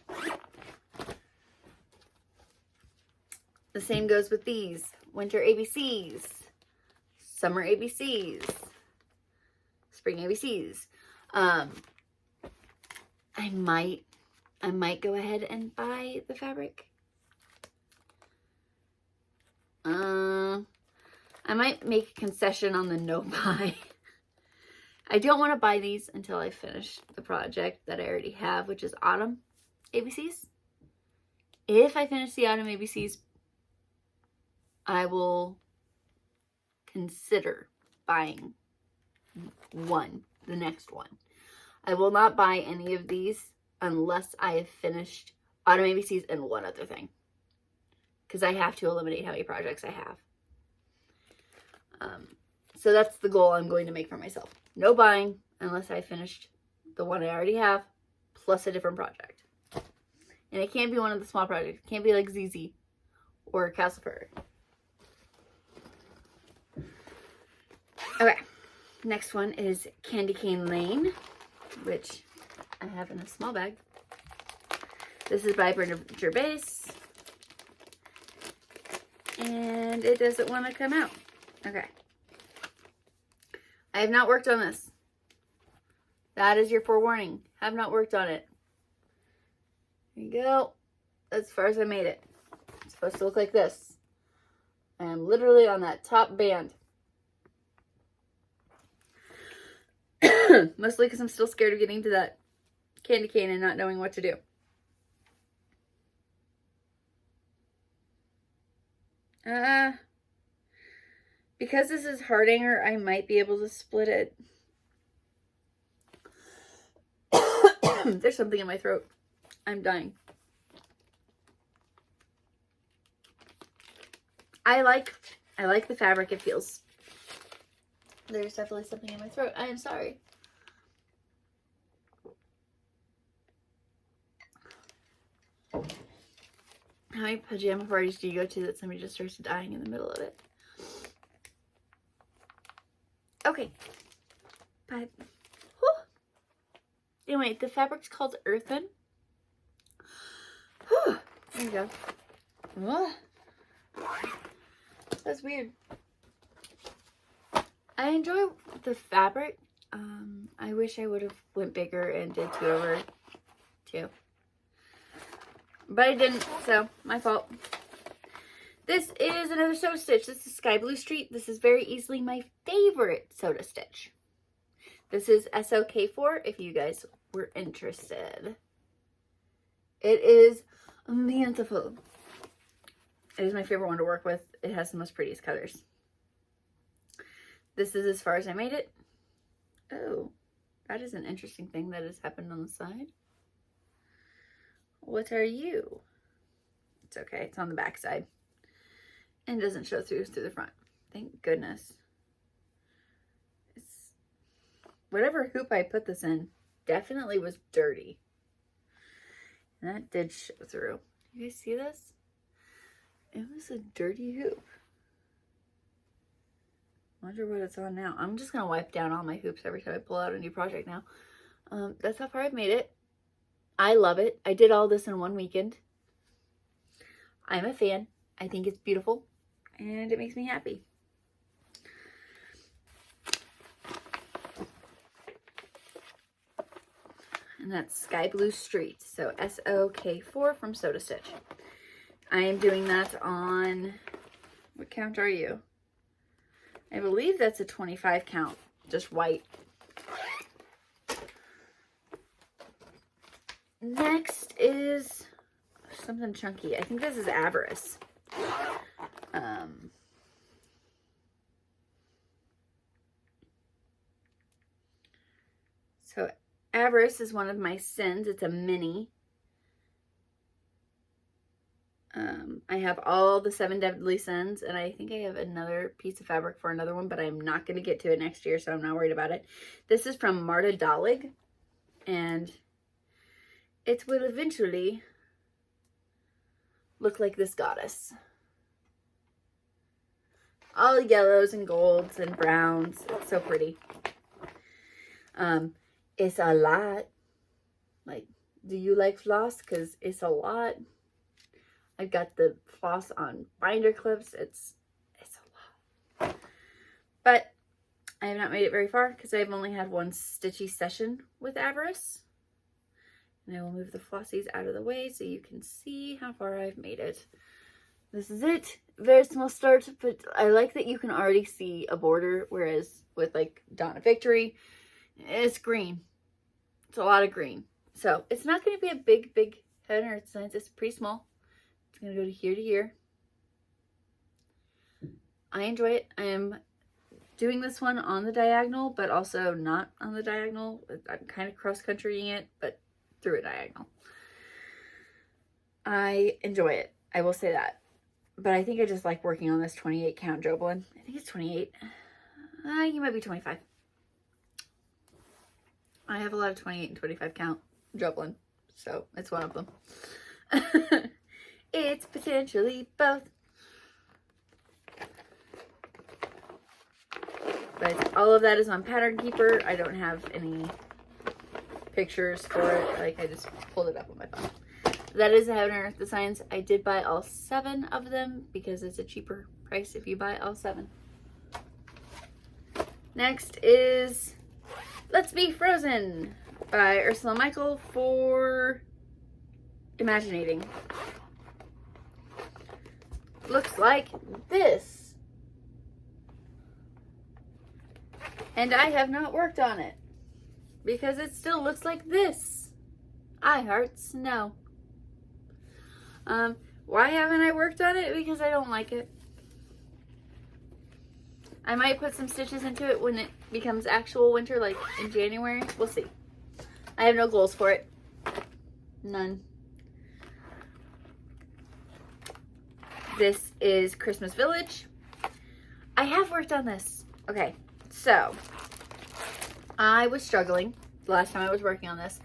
The same goes with these. Winter ABCs, summer ABCs, spring ABCs. I might go ahead and buy the fabric. I might make a concession on the no buy. I don't want to buy these until I finish the project that I already have, which is autumn ABCs. If I finish the autumn ABCs, I will consider buying the next one. I will not buy any of these unless I have finished autumn ABCs and one other thing, because I have to eliminate how many projects I have. So that's the goal I'm going to make for myself. No buying unless I finished the one I already have, plus a different project. And it can't be one of the small projects. It can't be like ZZ or Castle Prairie. Okay, next one is Candy Cane Lane, which I have in a small bag. This is by Brenda Gervais. And it doesn't want to come out. Okay. I have not worked on this. That is your forewarning. Have not worked on it. There you go. That's as far as I made it. It's supposed to look like this. I am literally on that top band. Mostly because I'm still scared of getting to that candy cane and not knowing what to do. Because this is Hardanger, I might be able to split it. There's something in my throat. I'm dying. I like the fabric. It feels... There's definitely something in my throat. I am sorry. How many pajama parties do you go to that somebody just starts dying in the middle of it? Okay. But, whew. Anyway, the fabric's called Earthen. Whew. There you go. Whoa. That's weird. I enjoy the fabric. I wish I would have went bigger and did 2/2. But I didn't, so my fault. This is another soda stitch. This is Sky Blue Street. This is very easily my favorite soda stitch. This is SOK4 if you guys were interested. It is beautiful. It is my favorite one to work with. It has the most prettiest colors. This is as far as I made it. Oh, that is an interesting thing that has happened on the side. What are you? It's okay. It's on the back side. And doesn't show through the front. Thank goodness. It's whatever hoop I put this in definitely was dirty. And that did show through. You guys see this? It was a dirty hoop. Wonder what it's on now. I'm just going to wipe down all my hoops every time I pull out a new project now. That's how far I've made it. I love it. I did all this in one weekend. I'm a fan. I think it's beautiful. And it makes me happy. And that's Sky Blue Street. So SOK4 from Soda Stitch. I am doing that on... What count are you? I believe that's a 25 count. Just white. Next is something chunky. I think this is Avarice. So Avarice is one of my sins. It's a mini. I have all the 7 Deadly Sins, and I think I have another piece of fabric for another one, but I'm not going to get to it next year, so I'm not worried about it. This is from Marta Dalig, and it will eventually look like this goddess. all yellows and golds and browns. It's so pretty. It's a lot. Like, do you like floss? Because it's a lot. I've got the floss on binder clips. It's a lot. But I have not made it very far because I've only had one stitchy session with Avarice. And I will move the flossies out of the way so you can see how far I've made it. This is it. Very small start, but I like that you can already see a border, whereas with like Dawn of Victory, it's green. It's a lot of green. So it's not going to be a big header. It's pretty small. It's going to go to here. I enjoy it. I am doing this one on the diagonal, but also not on the diagonal. I'm kind of cross-countrying it, but through a diagonal. I enjoy it. I will say that. But I think I just like working on this 28 count Jobelan. I think it's 28. You might be 25. I have a lot of 28 and 25 count Jobelan, so it's one of them. It's potentially both. But all of that is on Pattern Keeper. I don't have any pictures for it. Like, I just pulled it up on my phone. That is the Heaven and Earth designs. I did buy all 7 of them because it's a cheaper price if you buy all 7. Next is Let's Be Frozen by Ursula Michael for Imaginating. Looks like this. And I have not worked on it because it still looks like this. I heart snow. Why haven't I worked on it? Because I don't like it. I might put some stitches into it when it becomes actual winter, like in January. We'll see. I have no goals for it. None. This is Christmas Village. I have worked on this. Okay, so I was struggling the last time I was working on this.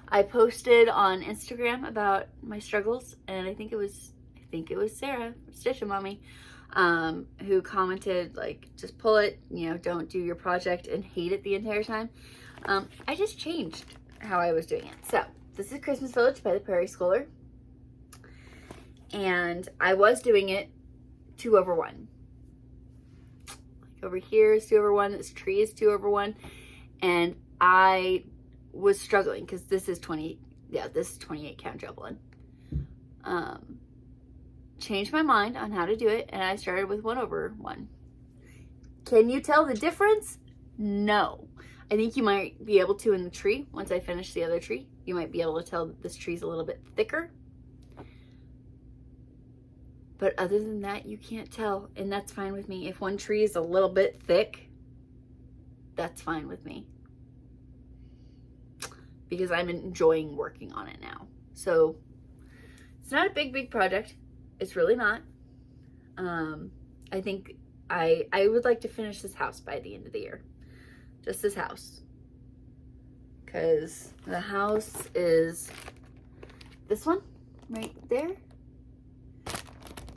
I posted on Instagram about my struggles, and I think it was Sarah, Stitch Mommy, who commented, like, just pull it, you know, don't do your project and hate it the entire time. I just changed how I was doing it. So this is Christmas Village by the Prairie Schooler, and I was doing it 2/1. Like over here is 2/1. This tree is 2/1, and I was struggling because this is 28 count Jobelan. Changed my mind on how to do it, and I started with 1/1. Can you tell the difference? No. I think you might be able to in the tree. Once I finish the other tree, you might be able to tell that this tree's a little bit thicker. But other than that, you can't tell, and that's fine with me. If one tree is a little bit thick, that's fine with me, because I'm enjoying working on it now. So it's not a big project. It's really not. I think I would like to finish this house by the end of the year. Just this house. Because the house is this one right there.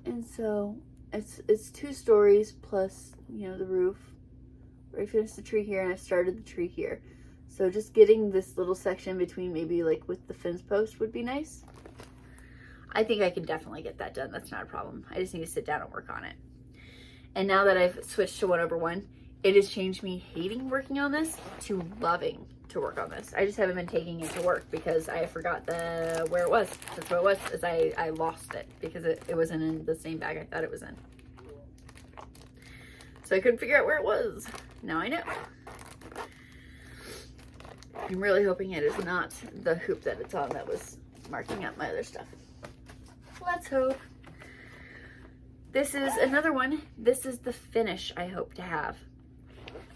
And so it's 2 stories plus, you know, the roof. I finished the tree here and I started the tree here. So just getting this little section between, maybe like with the fence post, would be nice. I think I can definitely get that done. That's not a problem. I just need to sit down and work on it. And now that I've switched to 1/1, it has changed me hating working on this to loving to work on this. I just haven't been taking it to work because I forgot where it was. That's what it was, is I lost it because it wasn't in the same bag I thought it was in. So I couldn't figure out where it was. Now I know. I'm really hoping it is not the hoop that it's on that was marking up my other stuff. Let's hope. This is another one. This is the finish I hope to have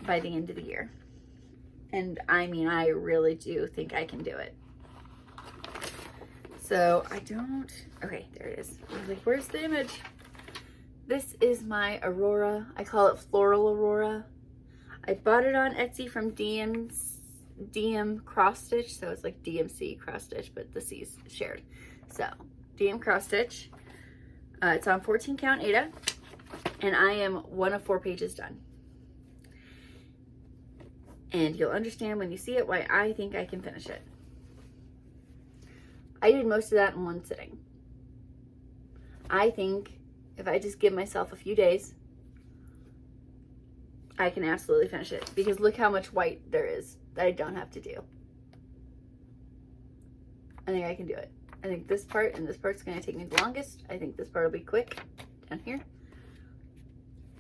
by the end of the year. And I mean, I really do think I can do it. So I don't, okay, there it is. I was like, where's the image? This is my Aurora. I call it Floral Aurora. I bought it on Etsy from DM Cross Stitch. So it's like DMC Cross Stitch, but the C's shared. So DM Cross Stitch. It's on 14 count Aida. And I am 1 of 4 pages done. And you'll understand when you see it why I think I can finish it. I did most of that in 1 sitting. I think if I just give myself a few days, I can absolutely finish it. Because look how much white there is that I don't have to do. I think I can do it. I think this part and this part's going to take me the longest. I think this part will be quick down here.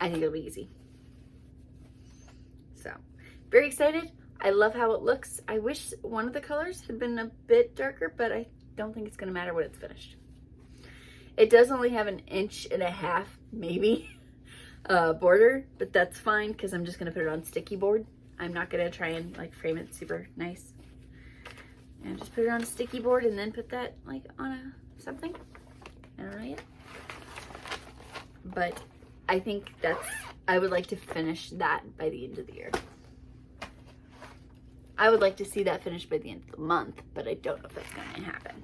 I think it'll be easy. So, very excited. I love how it looks. I wish one of the colors had been a bit darker, but I don't think it's going to matter when it's finished. It does only have 1.5 inches, maybe, border, but that's fine because I'm just going to put it on sticky board. I'm not going to try and like frame it super nice. And just put it on a sticky board and then put that like on a something. I don't know yet. But I think I would like to finish that by the end of the year. I would like to see that finished by the end of the month, but I don't know if that's going to happen.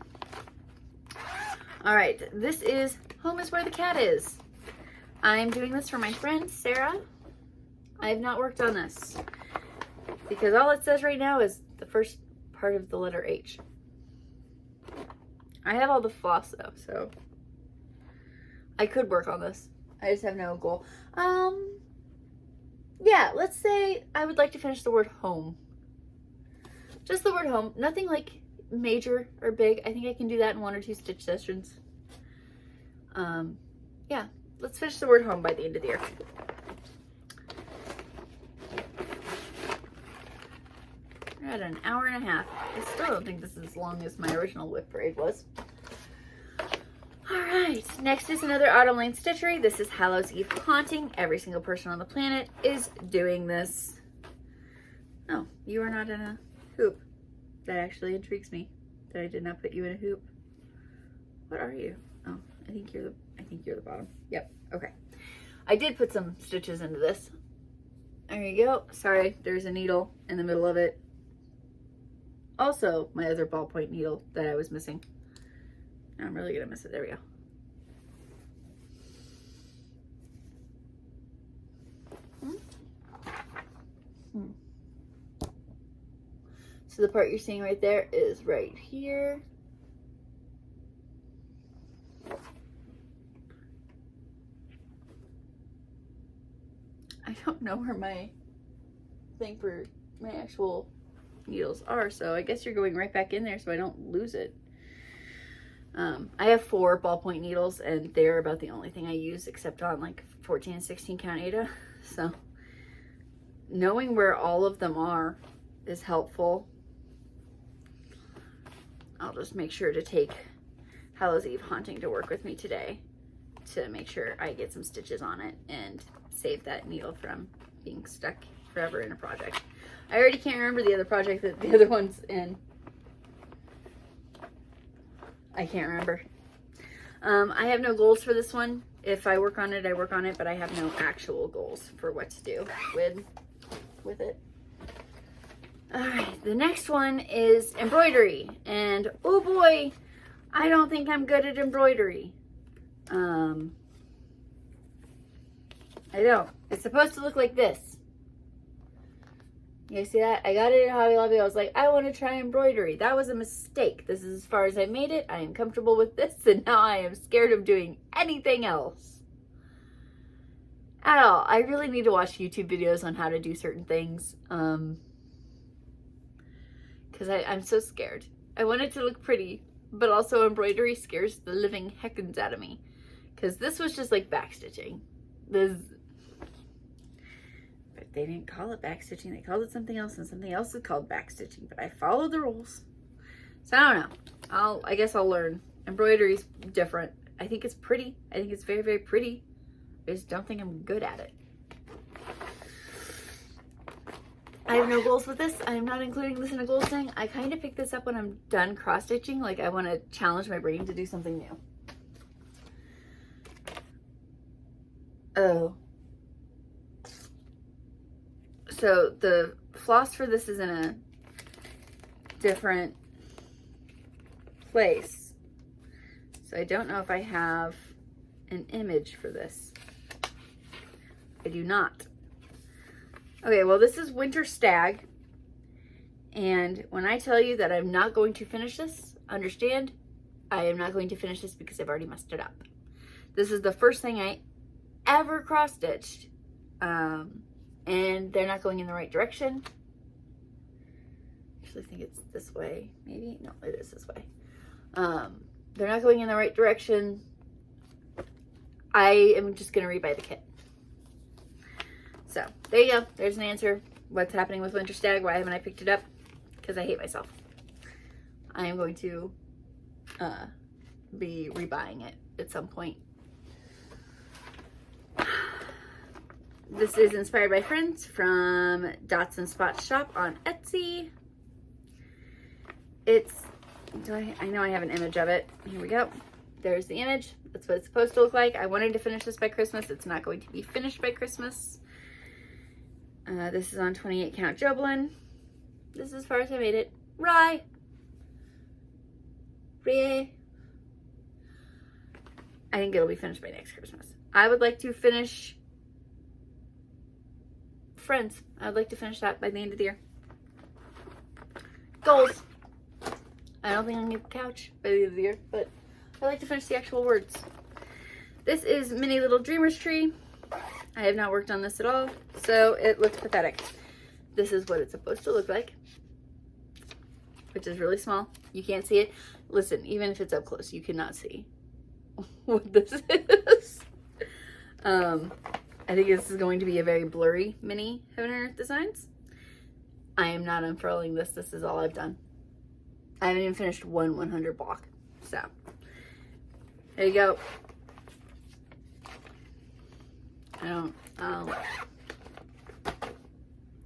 All right, this is Home is Where the Cat Is. I'm doing this for my friend, Sarah. I have not worked on this because all it says right now is the first part of the letter H. I have all the floss though, so I could work on this. I just have no goal. Yeah, let's say I would like to finish the word home. Just the word home. Nothing like major or big. I think I can do that in 1 or 2 stitch sessions. Yeah, let's finish the word home by the end of the year. We're at 1.5 hours. I still don't think this is as long as my original WIP braid was. Alright, next is another Autumn Lane Stitchery. This is Hallows Eve Haunting. Every single person on the planet is doing this. Oh, you are not in a hoop. That actually intrigues me, that I did not put you in a hoop. What are you? Oh, I think you're the bottom. Yep, okay. I did put some stitches into this. There you go. Sorry, there's a needle in the middle of it. Also, my other ballpoint needle that I was missing. I'm really gonna miss it. There we go. So the part you're seeing right there is right here. I don't know where my thing for my actual needles are, so I guess you're going right back in there so I don't lose it. I have 4 ballpoint needles and they're about the only thing I use except on like 14 and 16 count Ada. So knowing where all of them are is helpful. I'll just make sure to take Hallows Eve Haunting to work with me today to make sure I get some stitches on it and save that needle from being stuck forever in a project. I already can't remember the other project that the other one's in. I can't remember. I have no goals for this one. If I work on it, I work on it, but I have no actual goals for what to do with it. All right, the next one is embroidery. And oh boy, I don't think I'm good at embroidery. I don't. It's supposed to look like this. You see that? I got it at Hobby Lobby. I was like, I want to try embroidery. That was a mistake. This is as far as I made it. I am comfortable with this, and now I am scared of doing anything else at all. I really need to watch YouTube videos on how to do certain things, because I'm so scared. I want it to look pretty, but also embroidery scares the living heckins out of me, because this was just like backstitching. But they didn't call it backstitching. They called it something else, and something else is called backstitching. But I followed the rules. So I don't know. I guess I'll learn. Embroidery's different. I think it's pretty. I think it's very, very pretty. I just don't think I'm good at it. I have no goals with this. I'm not including this in a goals thing. I kind of pick this up when I'm done cross-stitching. Like, I want to challenge my brain to do something new. Oh. So the floss for this is in a different place. So I don't know if I have an image for this. I do not. Okay, well, this is Winter Stag. And when I tell you that I'm not going to finish this, understand, I am not going to finish this because I've already messed it up. This is the first thing I ever cross-stitched. And they're not going in the right direction. I actually think it's this way. Maybe? No, it is this way. They're not going in the right direction. I am just going to rebuy the kit. So, there you go. There's an answer. What's happening with Winter Stag? Why haven't I picked it up? Because I hate myself. I am going to be rebuying it at some point. This is inspired by friends from Dots and Spots shop on Etsy. I know I have an image of it. Here we go. There's the image. That's what it's supposed to look like. I wanted to finish this by Christmas. It's not going to be finished by Christmas. This is on 28 count Joblin. This is as far as I made it. Rye. I think it'll be finished by next Christmas. I would like to finish Friends. I would like to finish that by the end of the year. Goals. I don't think I'm going to get the couch by the end of the year, but I like to finish the actual words. This is Mini Little Dreamer's Tree. I have not worked on this at all, so it looks pathetic. This is what it's supposed to look like, which is really small. You can't see it. Listen, even if it's up close, you cannot see what this is. I think this is going to be a very blurry mini Heaven and Earth Designs. I am not unfurling this. This is all I've done. I haven't even finished one 100 block. So, there you go. I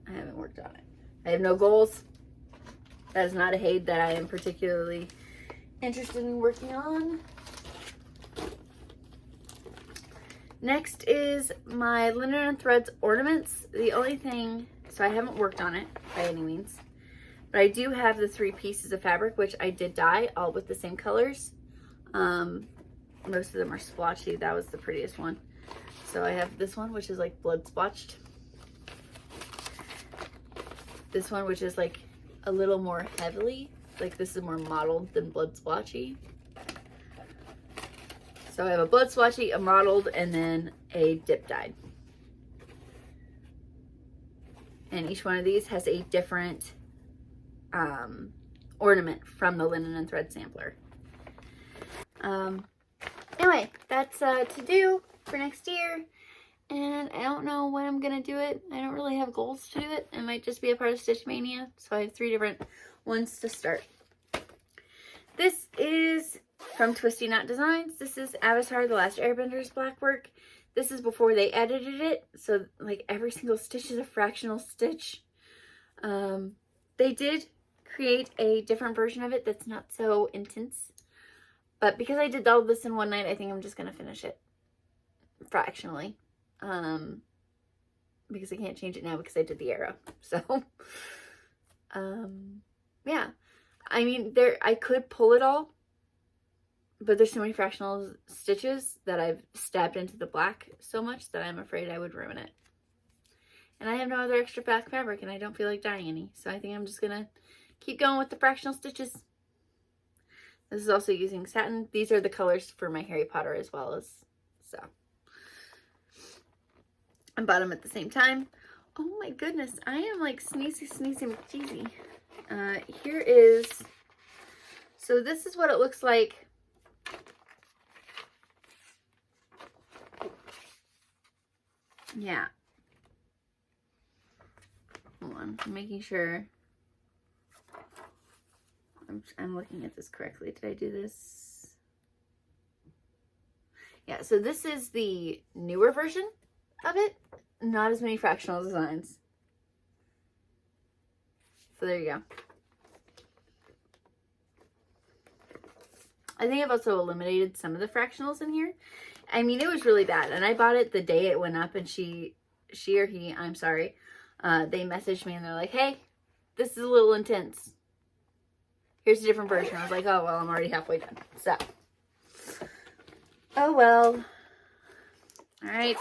haven't worked on it. I have no goals. That is not a HAID that I am particularly interested in working on. Next is my Linen and Threads ornaments. The only thing, so I haven't worked on it by any means, but I do have the 3 pieces of fabric, which I did dye, all with the same colors. Most of them are splotchy. That was the prettiest one. So I have this one, which is like blood splotched. This one, which is like a little more heavily, like this is more mottled than blood splotchy. So I have a blood splotchy, a mottled, and then a dip dyed. And each one of these has a different ornament from the Linen and Thread sampler. Anyway, that's to do for next year. And I don't know when I'm going to do it. I don't really have goals to do it. It might just be a part of Stitch Mania. So I have 3 different ones to start. This is from Twisty Knot Designs. This is Avatar: The Last Airbender's black work. This is before they edited it. So like every single stitch is a fractional stitch. They did create a different version of it that's not so intense. But because I did all this in one night, I think I'm just going to finish it fractionally. Because I can't change it now because I did the arrow. So, yeah. I mean, I could pull it all, but there's so many fractional stitches that I've stabbed into the black so much that I'm afraid I would ruin it. And I have no other extra black fabric and I don't feel like dyeing any. So I think I'm just going to keep going with the fractional stitches. This is also using satin. These are the colors for my Harry Potter as well as, so. I bought them at the same time. Oh my goodness, I am like sneezy McCheesy. Here is, so this is what it looks like. Yeah. Hold on, I'm making sure I'm looking at this correctly. Did I do this? Yeah, so this is the newer version of it. Not as many fractional designs. So there you go. I think I've also eliminated some of the fractionals in here. I mean, it was really bad. And I bought it the day it went up, and she or he, I'm sorry, they messaged me and they're like, hey, this is a little intense. Here's a different version. I was like, oh, well, I'm already halfway done. So, oh, well. All right.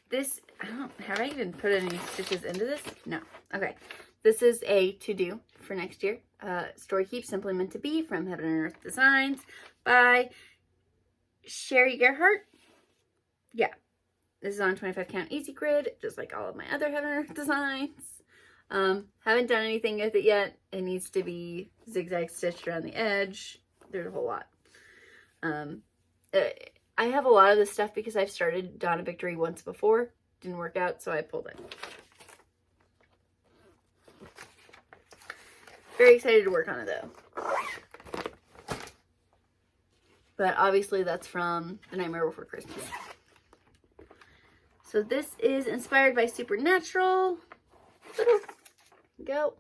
This have I even put any stitches into this? No. Okay. This is a to-do for next year. Story Keep Simply Meant to Be from Heaven and Earth Designs by Sherry Gerhardt. Yeah. This is on 25 count easy grid, just like all of my other Heaven and Earth designs. Haven't done anything with it yet. It needs to be zigzag stitched around the edge. There's a whole lot. I have a lot of this stuff because I've started Dawn of Victory once before. Didn't work out, so I pulled it. Very excited to work on it, though. But obviously that's from The Nightmare Before Christmas. So this is inspired by Supernatural. Go.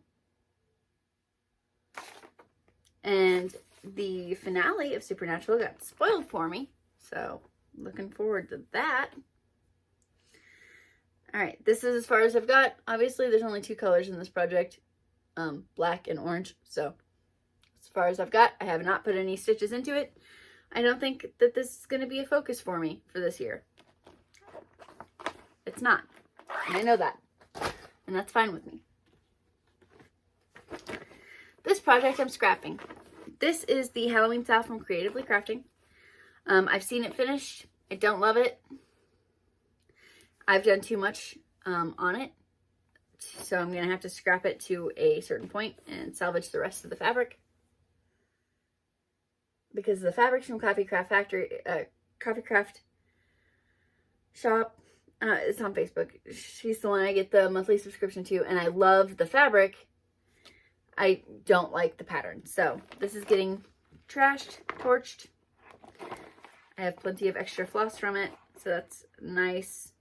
And the finale of Supernatural got spoiled for me. So looking forward to that. Alright, this is as far as I've got. Obviously there's only 2 colors in this project. Black and orange. So as far as I've got, I have not put any stitches into it. I don't think that this is going to be a focus for me for this year. It's not. And I know that. And that's fine with me. This project I'm scrapping. This is the Halloween style from Creatively Crafting. I've seen it finished. I don't love it. I've done too much on it. So I'm going to have to scrap it to a certain point and salvage the rest of the fabric. Because the fabric's from Coffee Craft Factory, Coffee Craft Shop. It's on Facebook. She's the one I get the monthly subscription to, and I love the fabric. I don't like the pattern. So this is getting trashed, torched. I have plenty of extra floss from it, so that's nice.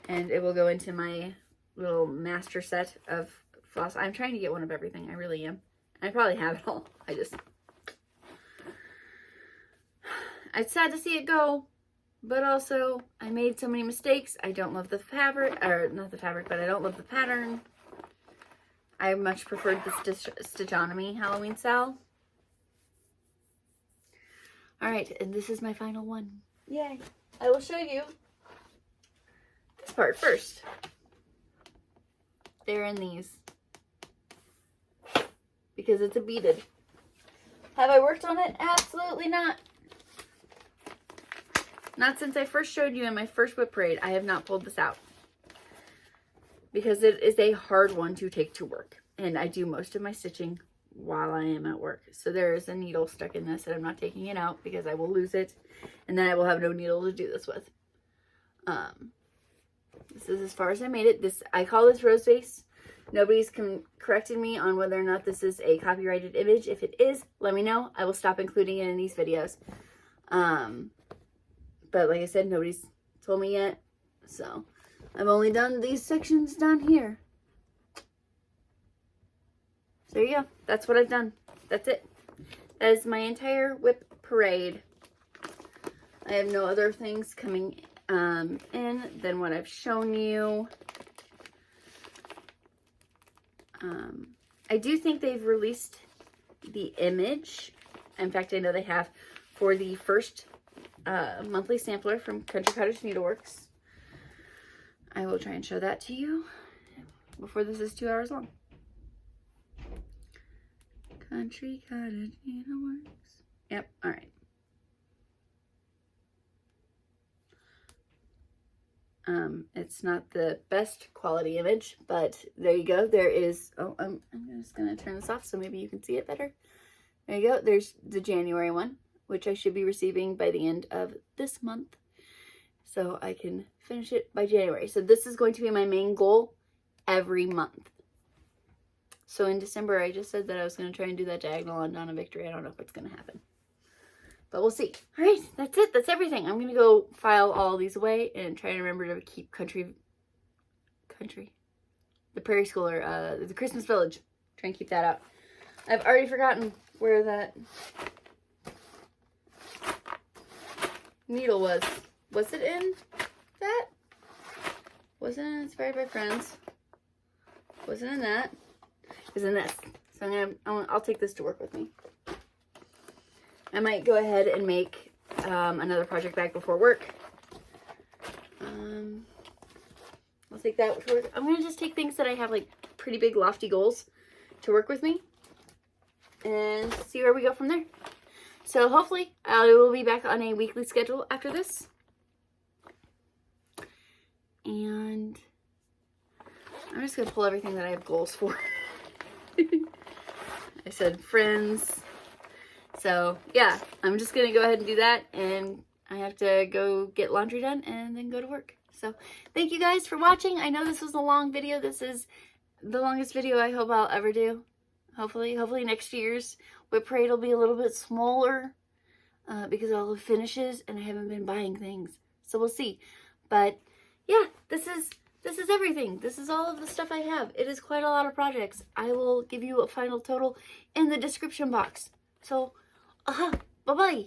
And it will go into my little master set of floss. I'm trying to get one of everything. I really am. I probably have it all. It's sad to see it go, but also I made so many mistakes. I don't love the fabric, or not the fabric, but I don't love the pattern. I much preferred the Stitchonomy Halloween style. Alright, and this is my final one. Yay. I will show you this part first. They're in these. Because it's a beaded. Have I worked on it? Absolutely not. Not since I first showed you in my first WIP parade. I have not pulled this out. Because it is a hard one to take to work. And I do most of my stitching while I am at work. So there is a needle stuck in this and I'm not taking it out because I will lose it. And then I will have no needle to do this with. This is as far as I made it. I call this rose vase. Nobody's corrected me on whether or not this is a copyrighted image. If it is, let me know. I will stop including it in these videos. But like I said, nobody's told me yet. So I've only done these sections down here. So there you go. That's what I've done. That's it. That is my entire WIP parade. I have no other things coming in than what I've shown you. I do think they've released the image. In fact, I know they have for the first monthly sampler from Country Cottage Needleworks. I will try and show that to you before this is 2 hours long. Country Cottage Needleworks. Yep, alright. It's not the best quality image, but there you go. There is, oh, I'm just going to turn this off so maybe you can see it better. There you go. There's the January one, which I should be receiving by the end of this month. So I can finish it by January. So this is going to be my main goal every month. So in December, I just said that I was going to try and do that diagonal on Dawn of Victory. I don't know if it's going to happen. But we'll see. All right, that's it. That's everything. I'm going to go file all these away and try to remember to keep the Prairie Schooler, the Christmas Village. Try and keep that out. I've already forgotten where that needle was. Was it in that? Wasn't it Inspired by Friends? Wasn't in that. It was in this. So I'll take this to work with me. I might go ahead and make another project bag before work. take that to work. I'm going to just take things that I have like pretty big lofty goals to work with me and see where we go from there. So hopefully I will be back on a weekly schedule after this. And I'm just going to pull everything that I have goals for. I said friends. So yeah, I'm just going to go ahead and do that. And I have to go get laundry done and then go to work. So thank you guys for watching. I know this was a long video. This is the longest video I hope I'll ever do. Hopefully next year's WIP parade will be a little bit smaller because of all the finishes and I haven't been buying things. So we'll see. But yeah, this is everything. This is all of the stuff I have. It is quite a lot of projects. I will give you a final total in the description box. So, bye-bye.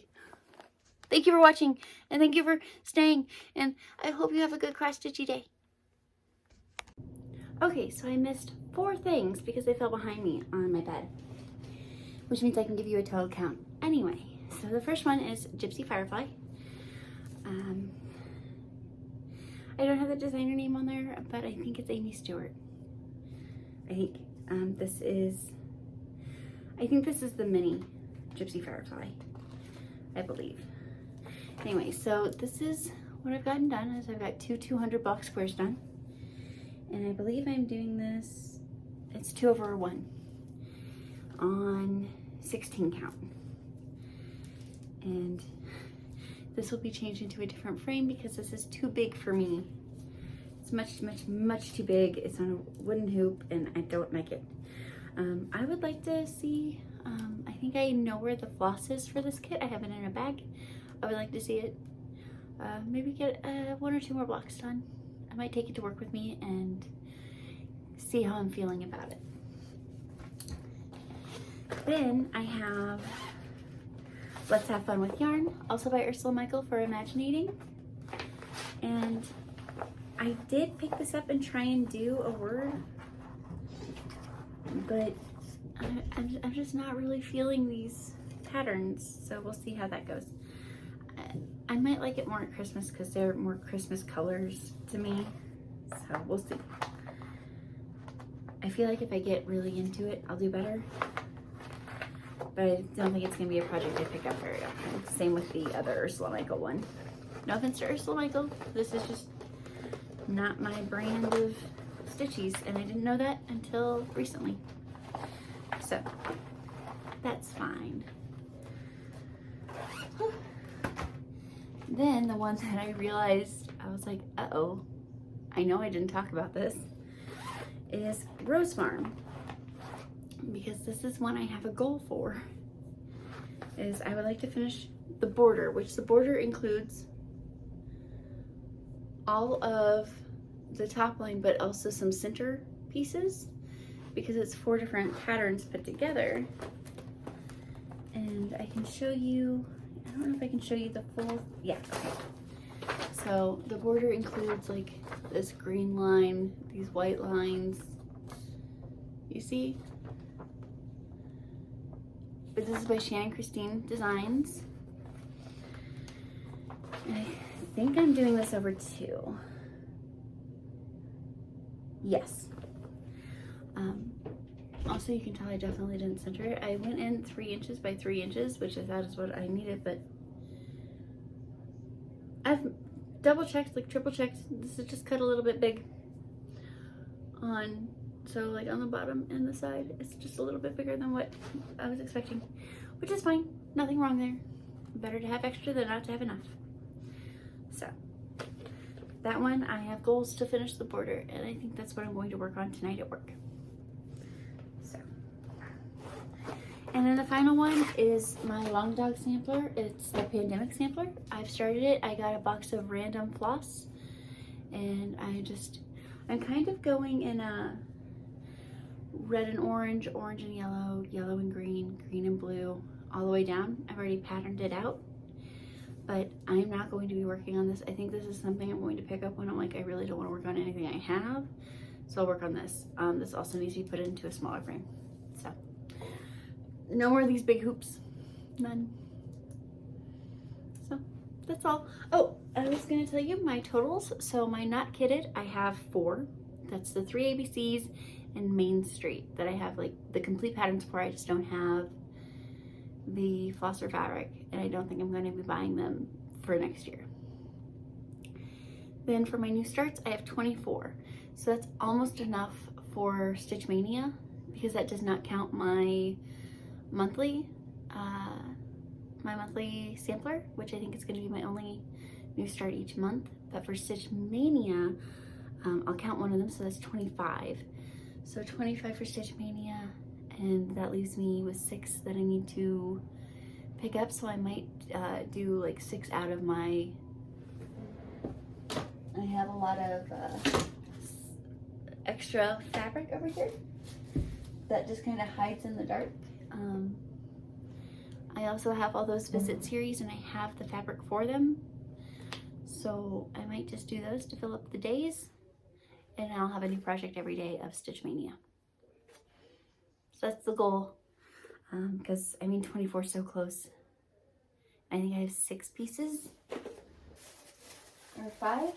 Thank you for watching, and thank you for staying, and I hope you have a good cross-stitchy day. Okay, so I missed 4 things because they fell behind me on my bed, which means I can give you a total count. Anyway, so the first one is Gypsy Firefly. I don't have the designer name on there, but I think it's Amy Stewart. I think this is the mini Gypsy Firefly, I believe. Anyway, so this is what I've gotten done. Is I've got 2 200 block squares done, and I believe I'm doing this. It's 2/1 on 16 count, and this will be changed into a different frame because this is too big for me. It's much too big. It's on a wooden hoop and I don't like it. I would like to see, I think I know where the floss is for this kit. I have it in a bag. I would like to see it. Maybe get 1 or 2 more blocks done. I might take it to work with me and see how I'm feeling about it. Then I have Let's Have Fun with Yarn, also by Ursula Michael for Imaginating. And I did pick this up and try and do a word, but I'm just not really feeling these patterns, so we'll see how that goes. I might like it more at Christmas because they're more Christmas colors to me, so we'll see. I feel like if I get really into it, I'll do better. But I don't think it's going to be a project I pick up very often. Same with the other Ursula Michael one. No offense to Ursula Michael. This is just not my brand of stitchies, and I didn't know that until recently. So, that's fine. Then the one that I realized, I was like, uh-oh, I know I didn't talk about this, is Rose Farm. Because this is one I have a goal for, is I would like to finish the border, which the border includes all of the top line, but also some center pieces, because it's 4 different patterns put together. And I can show you, I don't know if I can show you the full, yeah, okay. So the border includes like this green line, these white lines, you see? But this is by Shannon Christine Designs. And I think I'm doing this over 2. Yes. Also, you can tell I definitely didn't center it. I went in 3 inches by 3 inches, which I thought is what I needed, but I've double checked, like triple checked. This is just cut a little bit big on, so like on the bottom and the side, it's just a little bit bigger than what I was expecting, which is fine. Nothing wrong there. Better to have extra than not to have enough. So that one, I have goals to finish the border, and I think that's what I'm going to work on tonight at work. So, and then the final one is my Long Dog sampler. It's the Pandemic sampler. I've started it. I got a box of random floss, and I'm kind of going in a red and orange, orange and yellow, yellow and green, green and blue, all the way down. I've already patterned it out, but I'm not going to be working on this. I think this is something I'm going to pick up when I'm like, I really don't want to work on anything I have, so I'll work on this. This also needs to be put into a smaller frame. So, no more of these big hoops. None. So, that's all. Oh, I was gonna tell you my totals. So my not kitted, I have 4. That's the 3 ABCs and Main Street that I have like the complete patterns for. I just don't have the flosser fabric, and I don't think I'm going to be buying them for next year. Then for my new starts, I have 24. So that's almost enough for Stitch Mania, because that does not count my monthly sampler, which I think is going to be my only new start each month. But for Stitch Mania, I'll count one of them, so that's 25. So 25 for Stitch Mania, and that leaves me with 6 that I need to pick up. So I might do like 6 out of my, I have a lot of extra fabric over here that just kind of hides in the dark. I also have all those visit series, and I have the fabric for them. So I might just do those to fill up the days, and I'll have a new project every day of Stitch Mania. So that's the goal, because I mean 24 is so close. I think I have 6 pieces, or 5.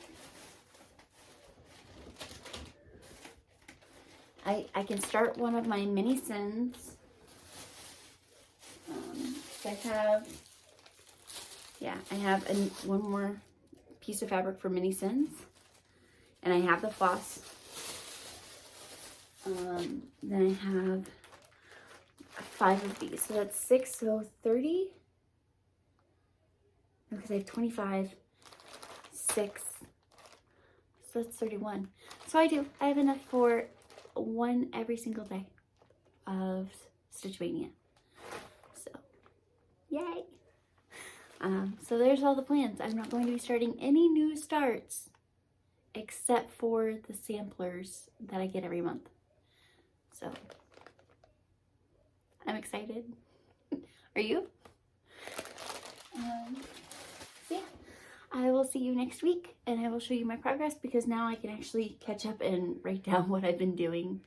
I can start one of my mini sins. I have one more piece of fabric for mini sins, and I have the floss. Then I have 5 of these, so that's 6, so 30. Because I have 25, 6, so that's 31. So I have enough for one every single day of Stitch Mania. So, yay! So there's all the plans. I'm not going to be starting any new starts except for the samplers that I get every month. So, I'm excited. Are you? So yeah, I will see you next week, and I will show you my progress, because now I can actually catch up and write down what I've been doing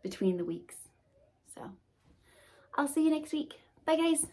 between the weeks. So, I'll see you next week. Bye, guys.